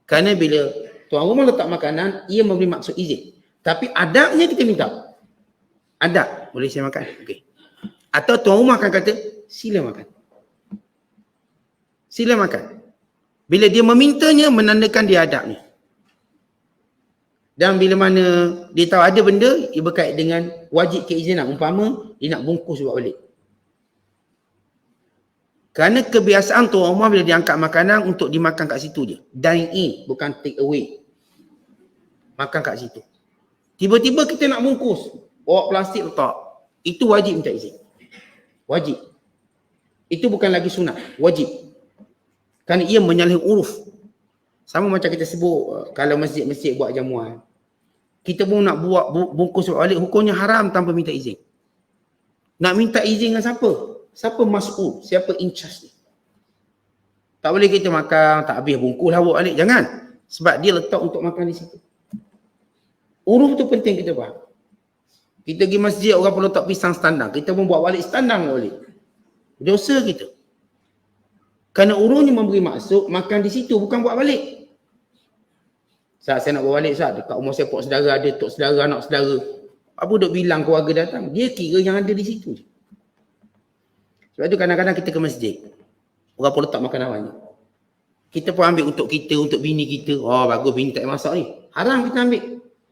Kerana bila tuan rumah letak makanan, ia memberi maksud izin. Tapi adabnya kita minta. Adab, boleh saya makan? Okey. Atau tuan rumah akan kata, sila makan. Sila makan. Bila dia memintanya, menandakan dia adabnya. Dan bila mana dia tahu ada benda, ia berkait dengan wajib keizinan. Umpama, dia nak bungkus buat balik. Kerana kebiasaan tuan rumah bila dia angkat makanan untuk dimakan kat situ je. Dine in, bukan take away. Makan kat situ. Tiba-tiba kita nak bungkus, bawa plastik letak. Itu wajib minta izin. Wajib. Itu bukan lagi sunat, wajib. Kerana ia menyalahi uruf. Sama macam kita sebut, kalau masjid-masjid buat jamuan. Kita pun nak buat bungkus balik, hukumnya haram tanpa minta izin. Nak minta izin dengan siapa? Siapa mas'ul? Siapa in charge ni? Tak boleh kita makan, tak habis bungkus lah bawa balik. Jangan. Sebab dia letak untuk makan di situ. Uruf tu penting kita faham. Kita pergi masjid, orang perlu letak pisang standar. Kita pun buat balik standar balik. Dosa kita. Kerana urufnya memberi maksud, makan di situ bukan buat balik. Saat saya nak bawa balik, saat dekat rumah saya pok saudara ada, tok saudara, anak saudara. Apa duk bilang keluarga datang? Dia kira yang ada di situ je. Sebab tu kadang-kadang kita ke masjid. Orang pun letak makanan banyak. Kita pun ambil untuk kita, untuk bini kita. Oh bagus bini tak masak ni. Haram kita ambil.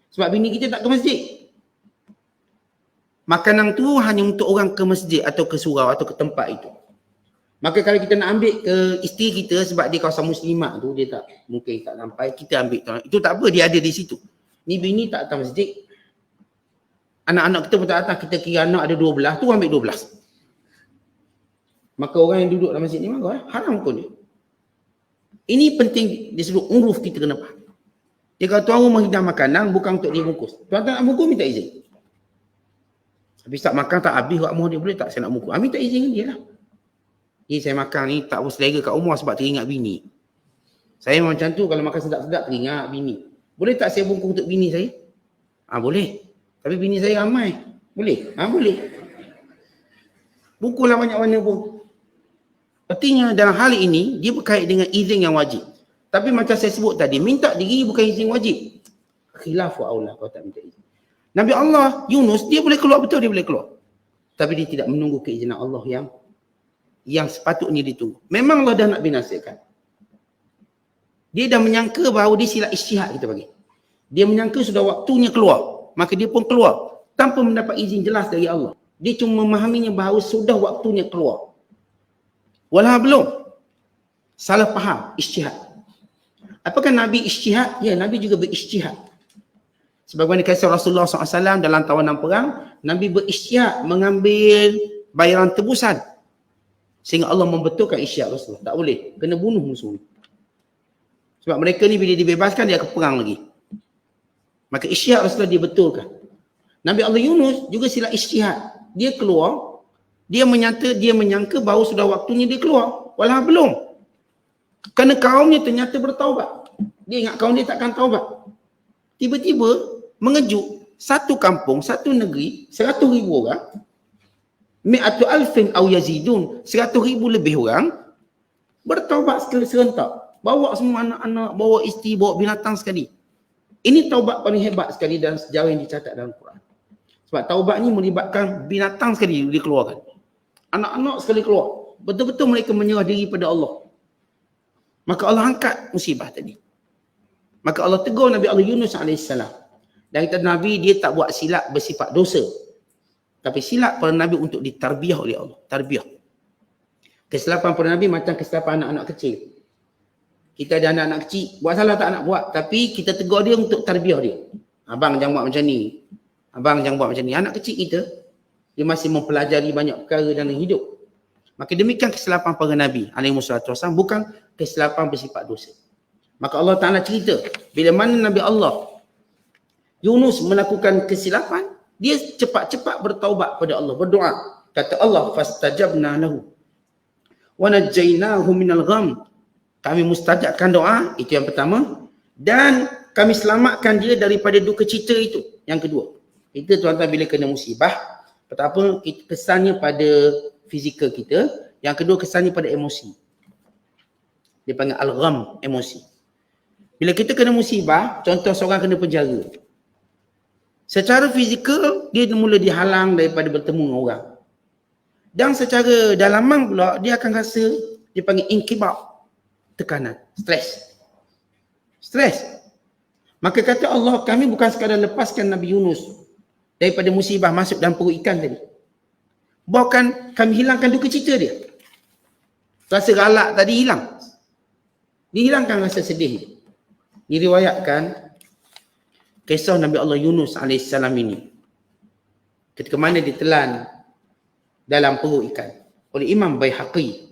Sebab bini kita tak ke masjid. Makanan tu hanya untuk orang ke masjid atau ke surau atau ke tempat itu. Maka kalau kita nak ambil ke isteri kita sebab dia kawasan muslimat tu, dia tak mungkin tak sampai, kita ambil. Itu tak apa, dia ada di situ. Ni bini tak datang masjid. Anak-anak kita pun tak datang, kita kira anak ada 12, tu ambil 12. Maka orang yang duduk dalam masjid ni marah, haram pun dia. Ini penting disebut uruf kita kenapa. Dia kata tuan rumah hidang makanan bukan untuk dia bungkus. Tuan-tuan nak bungkus minta izin. Habis tak makan tak habis kat rumah dia, boleh tak saya nak bungkus? Minta izin dengan dia lah. Saya makan ni tak berselera kat rumah sebab teringat bini. Saya macam tu kalau makan sedap-sedap teringat bini. Boleh tak saya bungkus untuk bini saya? Boleh. Tapi bini saya ramai. Boleh? Boleh. Bungkuslah banyak mana pun. Artinya dalam hal ini dia berkait dengan izin yang wajib. Tapi macam saya sebut tadi, minta diri bukan izin wajib. Khilafu aula kalau tak minta izin. Nabi Allah Yunus dia boleh keluar, betul dia boleh keluar. Tapi dia tidak menunggu keizinan Allah yang sepatutnya ditunggu. Memang Allah dah nak binasakan. Dia dah menyangka bahawa dia silap ijtihad kita bagi. Dia menyangka sudah waktunya keluar. Maka dia pun keluar. Tanpa mendapat izin jelas dari Allah. Dia cuma memahaminya bahawa sudah waktunya keluar. Walau belum. Salah faham ijtihad. Apakah Nabi ijtihad? Ya, Nabi juga berijtihad. Sebagaimana kisah Rasulullah SAW dalam tawanan perang, Nabi berijtihad mengambil bayaran tebusan. Sehingga Allah membetulkan ijtihad Rasulullah. Tak boleh. Kena bunuh musuh ni. Sebab mereka ni bila dibebaskan, dia akan perang lagi. Maka ijtihad Rasulullah dia betulkan. Nabi Allah Yunus juga silap ijtihad. Dia keluar, dia menyangka bahawa sudah waktunya dia keluar. Walau belum. Kerana kaumnya ternyata bertaubat. Dia ingat kaum dia takkan taubat. tiba-tiba mengejut satu kampung, satu negeri, 100,000 orang, mi'atu alfin aw yazidun, 100,000 lebih orang bertaubat sekali serentak. Bawa semua anak-anak, bawa isteri, bawa binatang sekali. Ini taubat paling hebat sekali dalam sejarah yang dicatat dalam Quran. Sebab taubat ni melibatkan binatang sekali dikeluarkan. Anak-anak sekali keluar. Betul-betul mereka menyerah diri pada Allah. Maka Allah angkat musibah tadi. Maka Allah tegur Nabi Allah Yunus AS. Dan kata Nabi, dia tak buat silap bersifat dosa. Tapi silap para Nabi untuk ditarbiah oleh Allah. Tarbiah. Kesilapan para Nabi macam kesilapan anak-anak kecil. Kita ada anak-anak kecil, buat salah tak nak buat. Tapi kita tegur dia untuk tarbiah dia. Abang jangan buat macam ni. Abang jangan buat macam ni. Anak kecil kita, dia masih mempelajari banyak perkara dalam hidup. Maka demikian kesilapan para Nabi alaihissalam, bukan kesilapan bersifat dosa. Maka Allah Ta'ala cerita, bila mana Nabi Allah Yunus melakukan kesilapan, dia cepat-cepat bertaubat pada Allah, berdoa. Kata Allah, fastajabna lahu wa najjaynahu minal gham. Kami mustajabkan doa, itu yang pertama, dan kami selamatkan dia daripada duka cita itu, yang kedua. Itu tuan-tuan bila kena musibah, pertama kesannya pada fizikal kita, yang kedua kesannya pada emosi. Dia panggil al-gham, emosi. Bila kita kena musibah, contoh seorang kena penjara. Secara fizikal, dia mula dihalang daripada bertemu dengan orang. Dan secara dalaman pula, dia akan rasa, dia panggil inkibab, tekanan, stres. Maka kata Allah, kami bukan sekadar lepaskan Nabi Yunus daripada musibah masuk dalam perut ikan tadi. Bahkan kami hilangkan duka cita dia. Rasa galak tadi hilang. Dihilangkan rasa sedih dia. Diriwayatkan kisah Nabi Allah Yunus AS ini. Ketika mana ditelan dalam perut ikan oleh Imam Baihaqi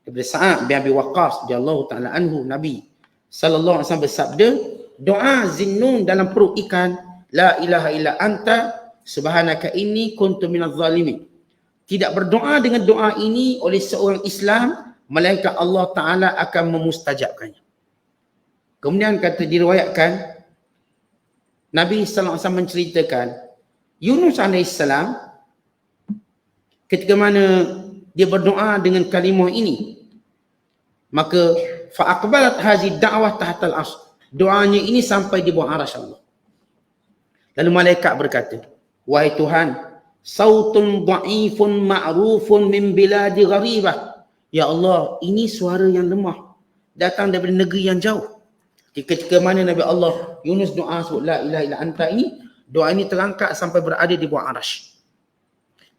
daripada Sa'ad bin Abi Waqqas radhiyallahu ta'ala anhu, Nabi sallallahu alaihi wasallam bersabda, doa Zinnun dalam perut ikan, la ilaha illa anta subhanaka inni kuntu minaz zalimin. Tidak berdoa dengan doa ini oleh seorang Islam, melainkan Allah Ta'ala akan memustajabkannya. Kemudian kata diriwayatkan, Nabi sallallahu alaihi wasallam menceritakan Yunus alaihissalam ketika mana dia berdoa dengan kalimah ini, maka fa aqbalat hazi da'wah tahtal arsy. Doanya ini sampai di bawah arasy Allah. Lalu malaikat berkata, wahai Tuhan, sautun dha'ifun ma'rufun min biladi gharibah. Ya Allah, ini suara yang lemah, datang daripada negeri yang jauh. Ketika mana Nabi Allah Yunus doa sebut la ilaha illa anta ini, doa ini terangkat sampai berada di bawah arasy.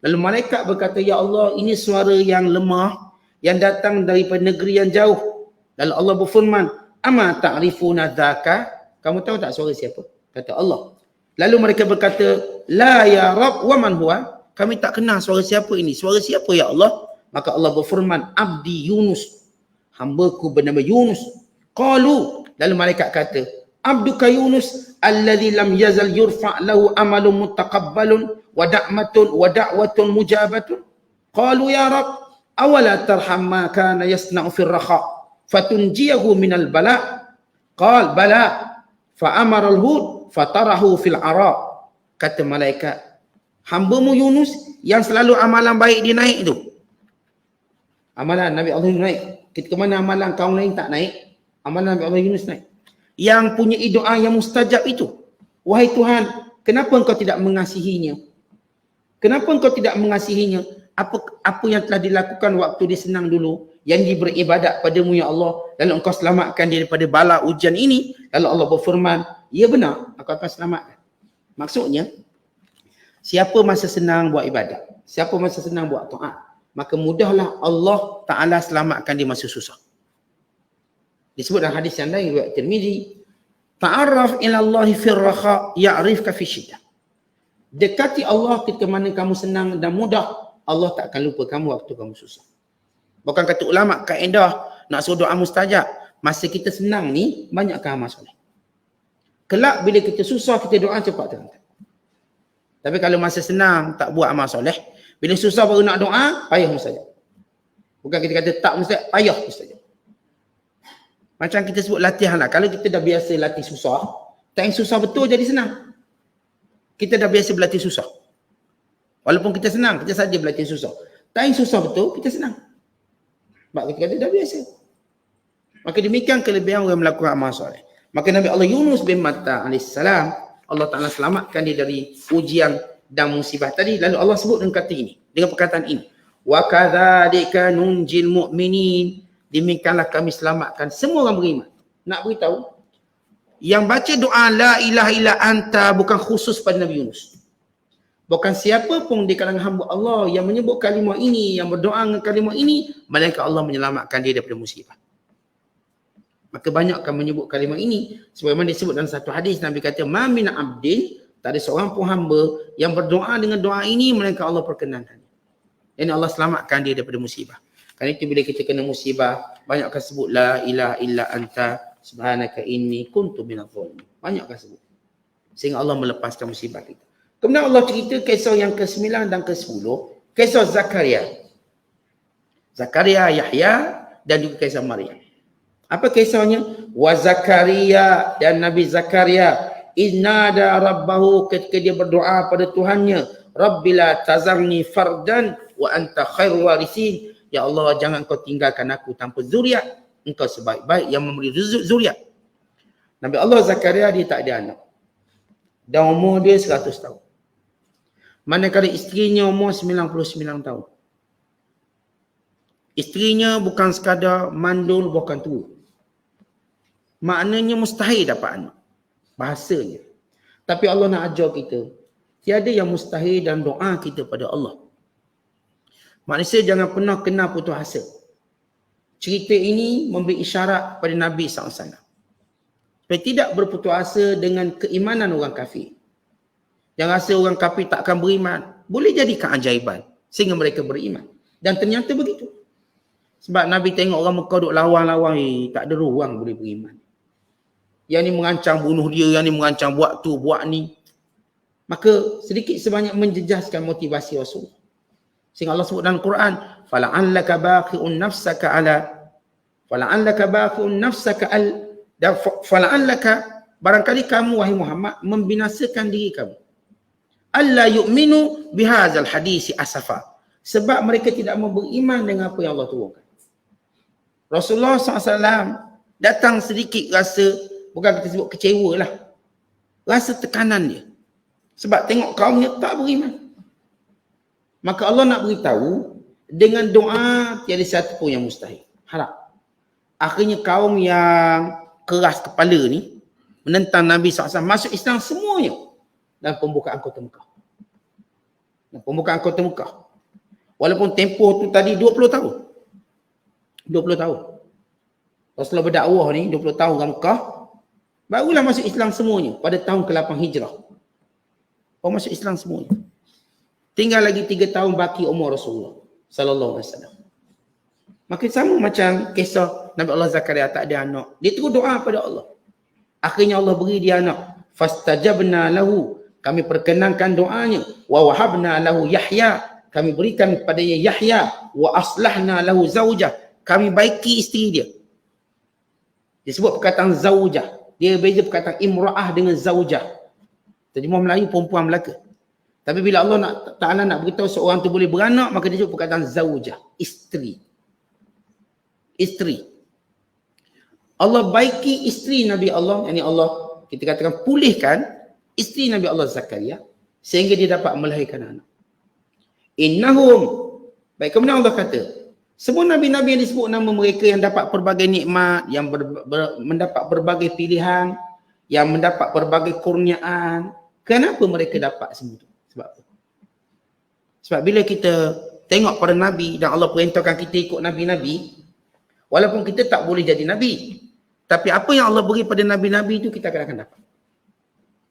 Lalu malaikat berkata, ya Allah, ini suara yang lemah yang datang daripada negeri yang jauh. Lalu Allah berfirman, ama ta'rifuna dzaka? Kamu tahu tak suara siapa? Kata Allah. Lalu mereka berkata, la ya Rabb wa man huwa? Kami tak kenal suara siapa ini. Suara siapa ya Allah? Maka Allah berfirman, abdi Yunus, hambaku bernama Yunus. Qalu, lalu malaikat kata, abduka Yunus alladhi lam yazal yurfa' lahu amalun mutaqabbalun wa da'watun mujabatun. Qalu ya Rabb, awala tarham ma kana yasna'u fil rakha fatunjiyahu minal bala'. Qal bala, fa amara al-hud fatarahu fil ara. Kata malaikat, hambamu Yunus yang selalu amalan baik dia naik tu. Amalan Nabi Allah naik. Ketika mana amalan kaum lain tak naik, amalan Nabi Allah Yunus naik. Yang punya doa yang mustajab itu. Wahai Tuhan, kenapa engkau tidak mengasihinya? Kenapa engkau tidak mengasihinya? Apa yang telah dilakukan waktu dia senang dulu, yang dia beribadat padamu ya Allah, lalu engkau selamatkan dia daripada bala ujian ini. Lalu Allah berfirman, ya benar, aku akan selamatkan. Maksudnya, siapa masa senang buat ibadat, siapa masa senang buat taat, maka mudahlah Allah Ta'ala selamatkan dia masa susah. Disebut dalam hadis yang lain riwayat Tirmizi, ta'arraf ila Allah fir rakha ya'rifka fi syiddah. Dekati Allah ketika mana kamu senang dan mudah, Allah tak akan lupa kamu waktu kamu susah. Bukan kata ulama kaedah nak suruh doa mustajab, masa kita senang ni banyakkan amal soleh. Kelak bila kita susah kita doa cepat terangkat. Tapi kalau masa senang tak buat amal soleh, bila susah baru nak doa, payah mustajab. Bukan kita kata tak mustajab, payah mustajab. Macam kita sebut latihan lah. Kalau kita dah biasa latih susah, Time susah betul jadi senang. Kita dah biasa berlatih susah. Walaupun kita senang, kita saja berlatih susah. Time susah betul, kita senang. Sebab kita dah biasa. Maka demikian kelebihan orang melakukan amal soleh. Maka Nabi Allah Yunus bin Matta alaihissalam, Allah Ta'ala selamatkan dia dari ujian dan musibah tadi. Lalu Allah sebut dengan kata ini, dengan perkataan ini. Wa kadzalika nunjil mu'minin. Demikianlah kami selamatkan semua orang beriman. Nak beritahu, yang baca doa la ilaha illa anta bukan khusus pada Nabi Yunus. Bukan siapa pun di kalangan hamba Allah yang menyebut kalimah ini, yang berdoa dengan kalimah ini, melainkan Allah menyelamatkan dia daripada musibah. Maka banyakkan menyebut kalimah ini. Sebagaimana disebut dalam satu hadis, Nabi kata, ma min abdin, tak ada seorang pun hamba yang berdoa dengan doa ini, melainkan Allah perkenankan. Dan Allah selamatkan dia daripada musibah. Kerana itu bila kita kena musibah, banyakkan sebut la ilaha illa anta subhanaka inni kuntu minadh dhalimin. Banyakkan sebut. Sehingga Allah melepaskan musibah kita. Kemudian Allah cerita kisah yang ke-9 dan ke-10, kisah Zakaria. Zakaria, Yahya dan juga kisah Maryam. Apa kisahnya? Wa Zakaria, dan Nabi Zakaria iznada rabbahu, ketika dia berdoa pada Tuhannya, Rabbila tazarni fardan wa anta khairul warisin. Ya Allah, jangan kau tinggalkan aku tanpa zuriat. Engkau sebaik-baik yang memberi zuriat. Nabi Allah Zakaria dia tak ada anak. Dan umur dia 100 tahun. Manakala isterinya umur 99 tahun. Isterinya bukan sekadar mandul, bukan tua. Maknanya mustahil dapat anak. Bahasanya. Tapi Allah nak ajar kita, tiada yang mustahil dalam doa kita pada Allah. Manusia jangan pernah kena putus asa. Cerita ini memberi isyarat pada Nabi SAW. Supaya tidak berputus asa dengan keimanan orang kafir. Yang rasa orang kafir tak akan beriman, boleh jadi keajaiban sehingga mereka beriman. Dan ternyata begitu. Sebab Nabi tengok orang Mekah duk lawan-lawan, tak ada ruang boleh beriman. Yang ni mengancam bunuh dia, yang ni mengancam buat tu, buat ni. Maka sedikit sebanyak menjejaskan motivasi Rasul. Sehingga Allah sebut dalam Quran, fala'allaka baqi'un nafsaka ala fala'allaka baqi'un nafsaka al dan fala'allaka, barangkali kamu wahai Muhammad membinasakan diri kamu. Alla yu'minu bihadzal hadisi asafa. Sebab mereka tidak mau beriman dengan apa yang Allah turunkan. Rasulullah SAW datang sedikit rasa, bukan kita sebut kecewa lah, rasa tekanan dia. Sebab tengok kaumnya tak beriman. Maka Allah nak beritahu, dengan doa tiada satu pun yang mustahil. Harap. Akhirnya kaum yang keras kepala ni menentang Nabi SAW masuk Islam semuanya dalam pembukaan kota Mekah. Dalam pembukaan kota Mekah. Walaupun tempoh tu tadi 20 tahun. 20 tahun. Rasulullah berdakwah ni 20 tahun dalam Mekah, barulah masuk Islam semuanya pada tahun ke-8 Hijrah. Baru masuk Islam semuanya. Tinggal lagi 3 tahun baki umur Rasulullah sallallahu alaihi wasallam. Maka sama macam kisah Nabi Allah Zakaria tak ada anak. Dia terus doa pada Allah. Akhirnya Allah beri dia anak. Fastajabna lahu. Kami perkenankan doanya. Wa wahabna lahu Yahya. Kami berikan kepadanya Yahya. Wa aslahna lahu zaujah. Kami baiki isteri dia. Disebut perkataan zaujah. Dia beza perkataan imra'ah dengan zaujah. Terjemah Melayu perempuan Melaka. Tapi bila Allah Ta'ala nak beritahu seorang tu boleh beranak, maka dia sebut perkataan zaujah. Isteri. Isteri. Allah baiki isteri Nabi Allah, yakni Allah, kita katakan pulihkan isteri Nabi Allah Zakaria sehingga dia dapat melahirkan anak. Innahum. Baik, kemudian Allah kata, semua Nabi-Nabi yang disebut nama mereka yang dapat pelbagai nikmat, yang mendapat berbagai pilihan, yang mendapat berbagai kurniaan, kenapa mereka dapat semua itu? Sebab apa? Sebab bila kita tengok para Nabi dan Allah perintahkan kita ikut Nabi-Nabi, walaupun kita tak boleh jadi Nabi, tapi apa yang Allah beri pada Nabi-Nabi itu kita akan dapat.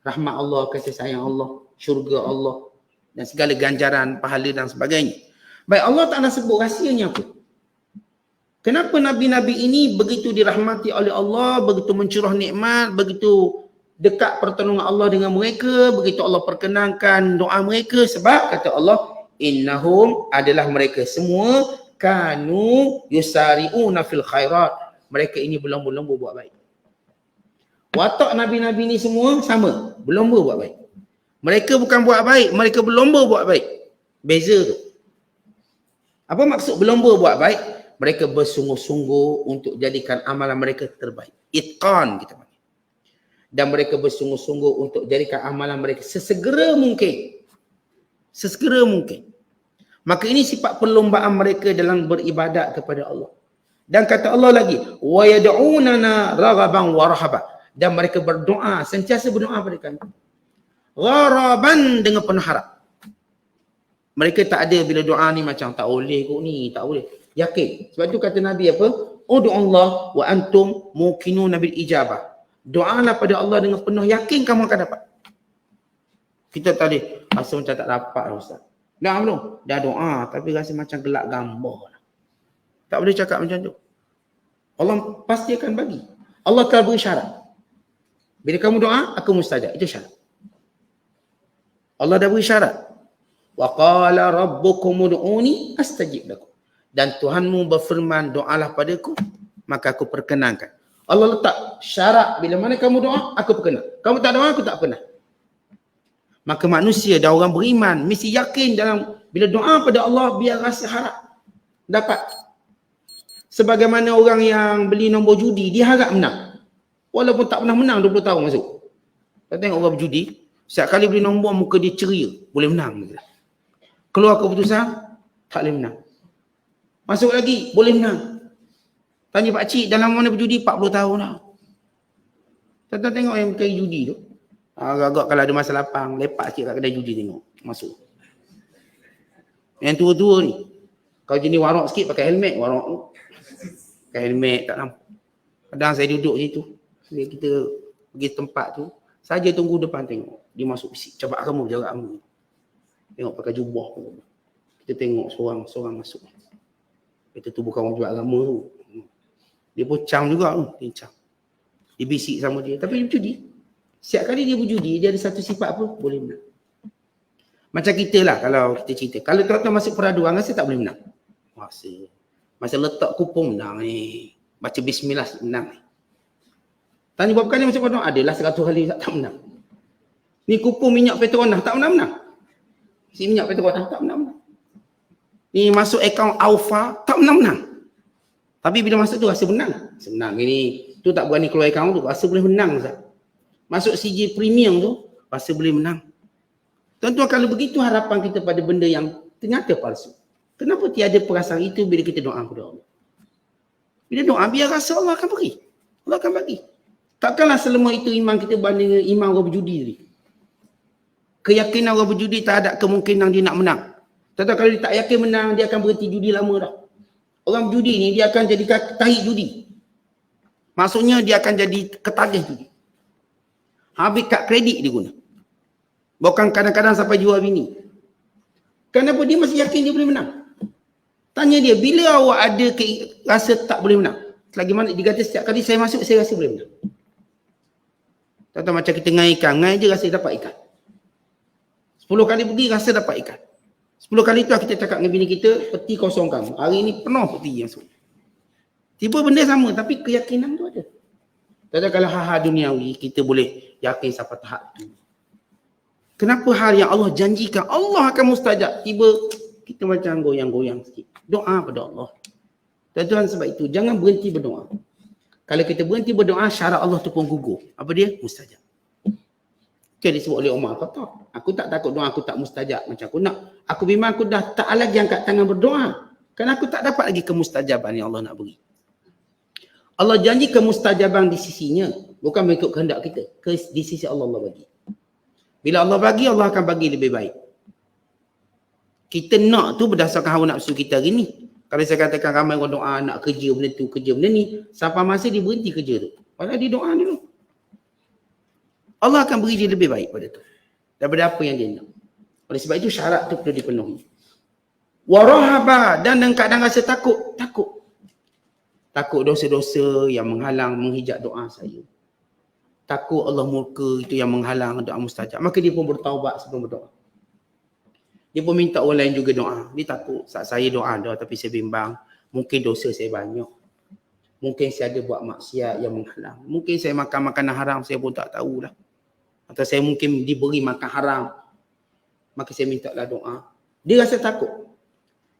Rahmat Allah, kasih sayang Allah, syurga Allah dan segala ganjaran, pahala dan sebagainya. Baik, Allah Ta'ala sebut rahsianya apa? Kenapa Nabi-Nabi ini begitu dirahmati oleh Allah, begitu mencurah nikmat, begitu dekat pertolongan Allah dengan mereka, begitu Allah perkenankan doa mereka? Sebab kata Allah, innahum adalah mereka semua kanu yusari'una fil khairat. Mereka ini berlomba-lomba buat baik. Watak Nabi-Nabi ni semua sama. Berlomba buat baik. Mereka bukan buat baik, mereka berlomba buat baik. Beza tu. Apa maksud berlomba buat baik? Mereka bersungguh-sungguh untuk jadikan amalan mereka terbaik. Itqan kita panggil. Dan mereka bersungguh-sungguh untuk jadikan amalan mereka sesegera mungkin. Sesegera mungkin. Maka ini sifat perlombaan mereka dalam beribadat kepada Allah. Dan kata Allah lagi, wa yad'unana raghaban wa rahaban. Dan mereka berdoa, sentiasa berdoa pada kami. Gharaban dengan penuh harap. Mereka tak ada bila doa ni macam tak boleh kok ni, tak boleh. Yakin. Sebab tu kata Nabi apa? Ud'ullah wa antum muqinuna bil ijabah. Doalah pada Allah dengan penuh yakin kamu akan dapat. Kita tak boleh rasa macam tak dapat Ustaz. Dah belum? Dah doa tapi rasa macam gelak gambar. Tak boleh cakap macam tu. Allah pasti akan bagi. Allah telah beri syarat. Bila kamu doa, aku mustajab. Itu syarat. Allah dah beri syarat. Wa qala rabbukum ud'uni astajib lakum. Dan Tuhanmu berfirman, doalah padaku, maka aku perkenankan. Allah letak syarat, bila mana kamu doa, aku perkenan. Kamu tak doa, aku tak pernah. Maka manusia dan orang beriman mesti yakin dalam bila doa pada Allah, biar rasa harap dapat. Sebagaimana orang yang beli nombor judi, dia harap menang. Walaupun tak pernah menang 20 tahun masuk. Kita tengok orang berjudi, setiap kali beli nombor muka dia ceria, boleh menang. Keluar keputusan, tak boleh menang. Masuk lagi, boleh menang. Tanya pakcik, dalam mana berjudi 40 tahun dah. Kita tengok yang berkait judi tu. Agak-agak kalau ada masa lapang, lepak sikit kat kedai judi tengok. Masuk. Yang tua-tua ni, kalau jenis warak sikit pakai helmet, warak tu. Pakai helmet, tak nampak. Kadang saya duduk situ. Kita pergi tempat tu, saja tunggu depan tengok. Dia masuk bisik, cabat kamu, jarak kamu. Tengok pakai jubah. Kita tengok seorang masuk. Kita tu bukan orang jual agama tu. Dia pun cam juga tu, dia cam. Dia bisik sama dia, tapi dia berjudi. Setiap kali dia berjudi, dia ada satu sifat apa? Boleh menang. Macam kita lah kalau kita cerita. Kalau tuan-tuan masuk peraduan, rasa tak boleh menang? Masa letak kupon menang ni. Baca bismillah menang ni. Tanya berapa kali masuk peraduan? Adalah 100 kali tak menang. Ni kupon minyak Petronas, tak menang-menang. Si minyak Petronas, tak menang-menang. Ni masuk akaun Alfa, tak menang-menang. Tapi bila masuk tu rasa menang. Senang ini, tu tak berani keluar akaun tu, rasa boleh menang Ustaz. Masuk CJ Premium tu, rasa boleh menang. Tuan-tuan, kalau begitu harapan kita pada benda yang ternyata palsu. Kenapa tiada perasaan itu bila kita doa kepada Allah? Bila doa, biar rasa Allah akan beri. Allah akan bagi. Takkanlah selama itu iman kita banding dengan iman orang berjudi tadi. Keyakinan orang berjudi tak ada kemungkinan dia nak menang. Tentu kalau dia tak yakin menang, dia akan berhenti judi lama dah. Orang berjudi ni, dia akan jadi tarik judi. Maksudnya dia akan jadi ketagih judi. Habis kad kredit dia guna. Bukan kadang-kadang sampai jual bini. Kenapa dia masih yakin dia boleh menang? Tanya dia, bila awak ada rasa tak boleh menang? Selagi mana dia kata setiap kali saya masuk, saya rasa boleh menang. Tak-tak macam kita ngai ikan. Ngai je rasa dapat ikan. 10 kali pergi rasa dapat ikan. 10 kali tu kita cakap dengan bini kita, peti kosong kamu. Hari ni penuh peti yang masuk. Tiba benda sama tapi keyakinan tu ada. Tak-tak kalau hal-hal duniawi kita boleh yakin sampai tahap tu. Kenapa hal yang Allah janjikan Allah akan mustajab, tiba kita macam goyang-goyang sikit. Doa pada Allah. Tuan-tuan, sebab itu jangan berhenti berdoa. Kalau kita berhenti berdoa, syarat Allah tu pun gugur. Apa dia? Mustajab. Itu disebut oleh Umar kata, aku tak takut doa aku tak mustajab macam aku nak. Aku bimbang aku dah tak lagi angkat tangan berdoa. Kerana aku tak dapat lagi kemustajaban yang Allah nak beri. Allah janji kemustajaban di sisinya, bukan mengikut kehendak kita. Di sisi Allah bagi. Bila Allah bagi, Allah akan bagi lebih baik. Kita nak tu berdasarkan hawa nafsu kita hari ni. Kalau saya katakan ramai orang doa nak kerja benda tu, kerja benda ni, sampai masa dia berhenti kerja tu. Padahal dia doa dulu. Allah akan beri dia lebih baik pada tu. Daripada apa yang dia nak. Oleh sebab itu syarat tu perlu dipenuhi. Warahaba, dan kadang rasa takut. Takut dosa-dosa yang menghalang, menghijab doa saya. Takut Allah murka, itu yang menghalang doa mustajab. Maka dia pun bertaubat sebelum berdoa. Dia pun minta orang lain juga doa. Dia takut, saat saya doa dah tapi saya bimbang, mungkin dosa saya banyak. Mungkin saya ada buat maksiat yang menghalang. Mungkin saya makan makanan haram, saya pun tak tahulah. Atau saya mungkin diberi makan haram. Maka saya minta lah doa. Dia rasa takut.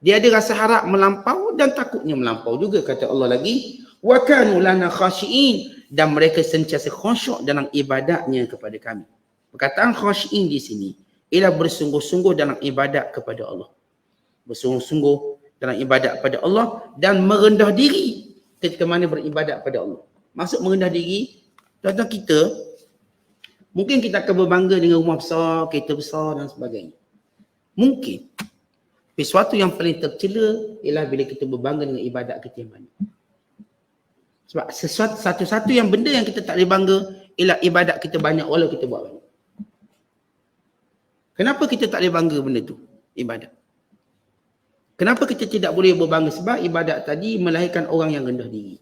Dia ada rasa harap melampau dan takutnya melampau juga. Kata Allah lagi, wa kanu lana khashiin, dan mereka sentiasa khusyuk dalam ibadatnya kepada kami. Perkataan khashiin di sini ialah bersungguh-sungguh dalam ibadat kepada Allah. Bersungguh-sungguh dalam ibadat kepada Allah dan merendah diri ketika mana beribadat kepada Allah. Maksud merendah diri, tuan-tuan kita, mungkin kita akan berbangga dengan rumah besar, kereta besar dan sebagainya. Mungkin. Tapi sesuatu yang paling tercela ialah bila kita berbangga dengan ibadat kita yang banyak. Sebab satu-satu yang benda yang kita tak boleh bangga ialah ibadat kita banyak walau kita buat banyak. Kenapa kita tak boleh bangga benda tu? Ibadat. Kenapa kita tidak boleh berbangga? Sebab ibadat tadi melahirkan orang yang rendah diri.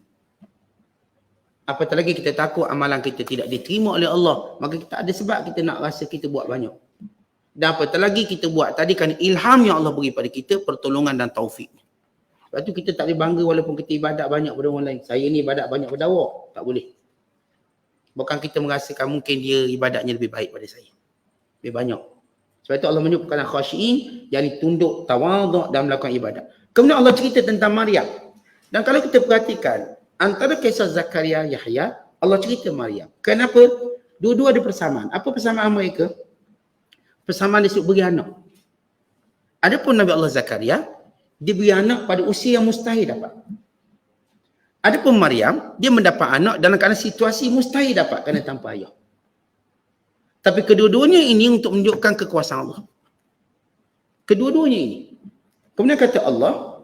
Apatah lagi kita takut amalan kita tidak diterima oleh Allah, maka kita ada sebab kita nak rasa kita buat banyak. Dan apatah lagi kita buat tadi kan ilham yang Allah beri pada kita, pertolongan dan taufik. Sebab tu kita tak boleh bangga walaupun kita ibadat banyak pada orang lain. Saya ni ibadat banyak pada awak. Tak boleh. Bukan kita merasakan mungkin dia ibadatnya lebih baik pada saya. Lebih banyak. Sebab itu Allah menyebutkan khasyiin, yang tunduk, tawaduk dan melakukan ibadat. Kemudian Allah cerita tentang Maryam. Dan kalau kita perhatikan, antara kisah Zakaria, Yahya, Allah cerita Maryam. Kenapa? Dua-dua ada persamaan. Apa persamaan mereka? Persamaan disebut beri anak. Adapun Nabi Allah Zakaria, dia beri anak pada usia yang mustahil dapat. Adapun Maryam, dia mendapat anak dalam keadaan situasi mustahil dapat kerana tanpa ayah. Tapi kedua-duanya ini untuk menunjukkan kekuasaan Allah. Kedua-duanya ini. Kemudian kata Allah,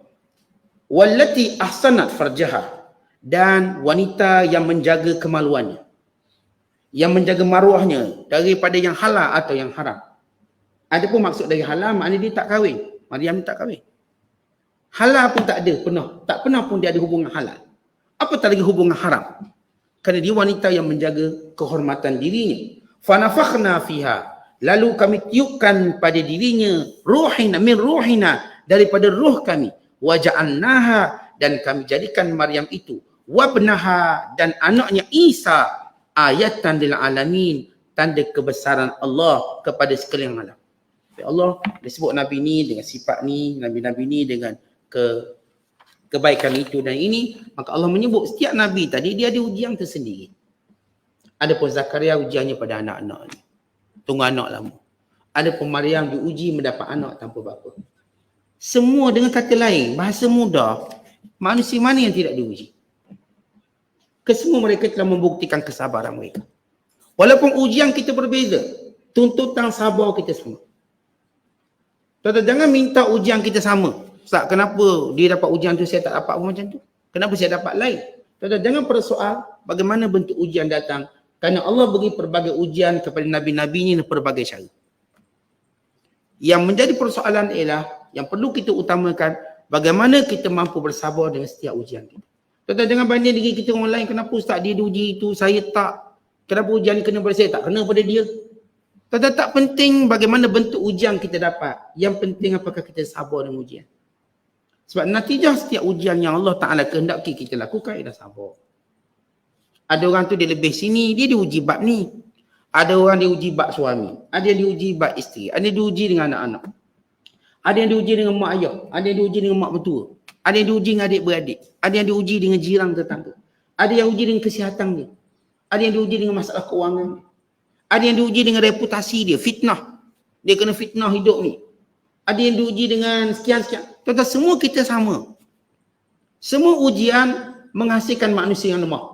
wallati ahsanat farjaha, dan wanita yang menjaga kemaluannya. Yang menjaga maruahnya daripada yang halal atau yang haram. Adapun maksud dari halal, maknanya dia tak kahwin. Maryam tak kahwin. Halal pun tak ada pernah. Tak pernah pun dia ada hubungan halal. Apatah lagi hubungan haram. Kerana dia wanita yang menjaga kehormatan dirinya. Fanafakhna fiha. Lalu kami tiupkan pada dirinya ruhina min ruhina, daripada ruh kami. Waja'alnaha, dan kami jadikan Maryam itu wabnaha, dan anaknya Isa ayatan lil alamin, tanda kebesaran Allah kepada sekalian alam. Allah disebut Nabi ni dengan sifat ni, Nabi-Nabi ni dengan kebaikan itu dan ini, maka Allah menyebut setiap Nabi tadi dia ada ujian tersendiri. Adapun Zakaria ujiannya pada anak-anak ni. Tunggu anak lama. Adapun Maryam diuji mendapat anak tanpa bapa. Semua dengan kata lain, bahasa mudah, manusia mana yang tidak diuji? Kesemua mereka telah membuktikan kesabaran mereka. Walaupun ujian kita berbeza, tuntutan sabar kita semua. Tuan-tuan, jangan minta ujian kita sama. Ustaz, kenapa dia dapat ujian tu, saya tak dapat pun macam tu? Kenapa saya dapat lain? Tuan-tuan, jangan persoal bagaimana bentuk ujian datang. Kerana Allah beri pelbagai ujian kepada Nabi-Nabi ini pelbagai cara. Yang menjadi persoalan ialah, yang perlu kita utamakan, bagaimana kita mampu bersabar dengan setiap ujian kita. Tuan-tuan, jangan banding diri kita orang lain. Kenapa Ustaz dia diuji itu, saya tak? Kenapa ujian ni kena pada saya, tak kena pada dia? Tuan-tuan, tak penting bagaimana bentuk ujian kita dapat. Yang penting apakah kita sabar dengan ujian. Sebab natijah setiap ujian yang Allah Ta'ala kehendaki kita lakukan ialah sabar. Ada orang tu dia lebih sini, dia diuji bab ni. Ada orang diuji bab suami. Ada yang diuji bab isteri. Ada yang diuji dengan anak-anak. Ada yang diuji dengan mak ayah. Ada yang diuji dengan mak mertua. Ada yang diuji dengan adik-beradik. Ada yang diuji dengan jiran tetangga. Ada yang diuji dengan kesihatan dia. Ada yang diuji dengan masalah kewangan. Ada yang diuji dengan reputasi dia, fitnah. Dia kena fitnah hidup ni. Ada yang diuji dengan sekian-sekian. Tuan-tuan, semua kita sama. Semua ujian menghasilkan manusia yang lemah.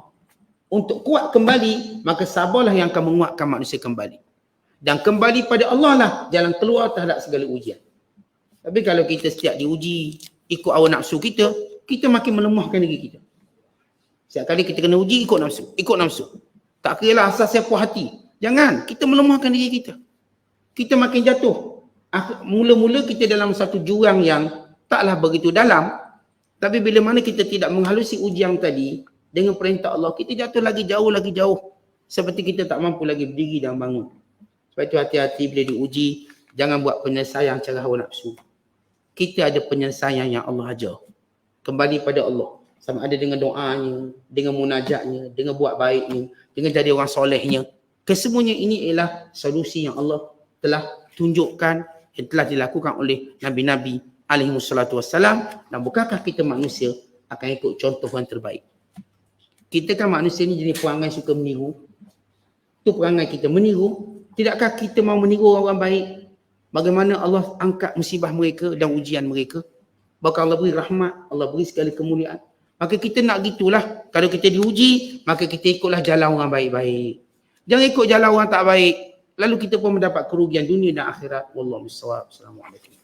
Untuk kuat kembali, maka sabarlah yang akan menguatkan manusia kembali. Dan kembali pada Allah lah jalan keluar terhadap segala ujian. Tapi kalau kita setiap diuji, ikut hawa nafsu kita, kita makin melemahkan diri kita. Setiap kali kita kena uji, ikut nafsu. Ikut nafsu. Tak kira lah asas siapa hati. Jangan, kita melemahkan diri kita. Kita makin jatuh. Mula-mula kita dalam satu jurang yang taklah begitu dalam. Tapi bila mana kita tidak menghalusi ujian tadi, dengan perintah Allah, kita jatuh lagi jauh. Seperti kita tak mampu lagi berdiri dan bangun. Sebab itu hati-hati bila diuji, jangan buat penyelesaian cara hawa nafsu. Kita ada penyelesaian yang Allah ajar. Kembali pada Allah. Sama ada dengan doanya, dengan munajatnya, dengan buat baiknya, dengan jadi orang solehnya. Kesemuanya ini ialah solusi yang Allah telah tunjukkan, yang telah dilakukan oleh Nabi-Nabi alaihi wassalatu wassalam. Dan bukankah kita manusia akan ikut contoh yang terbaik? Kita kan manusia ni jenis perangai suka meniru. Itu perangai kita meniru. Tidakkah kita mau meniru orang baik? Bagaimana Allah angkat musibah mereka dan ujian mereka? Bahkan Allah beri rahmat, Allah beri segala kemuliaan. Maka kita nak gitulah. Kalau kita diuji, maka kita ikutlah jalan orang baik-baik. Jangan ikut jalan orang tak baik. Lalu kita pun mendapat kerugian dunia dan akhirat. Wallahu a'lam. Assalamualaikum.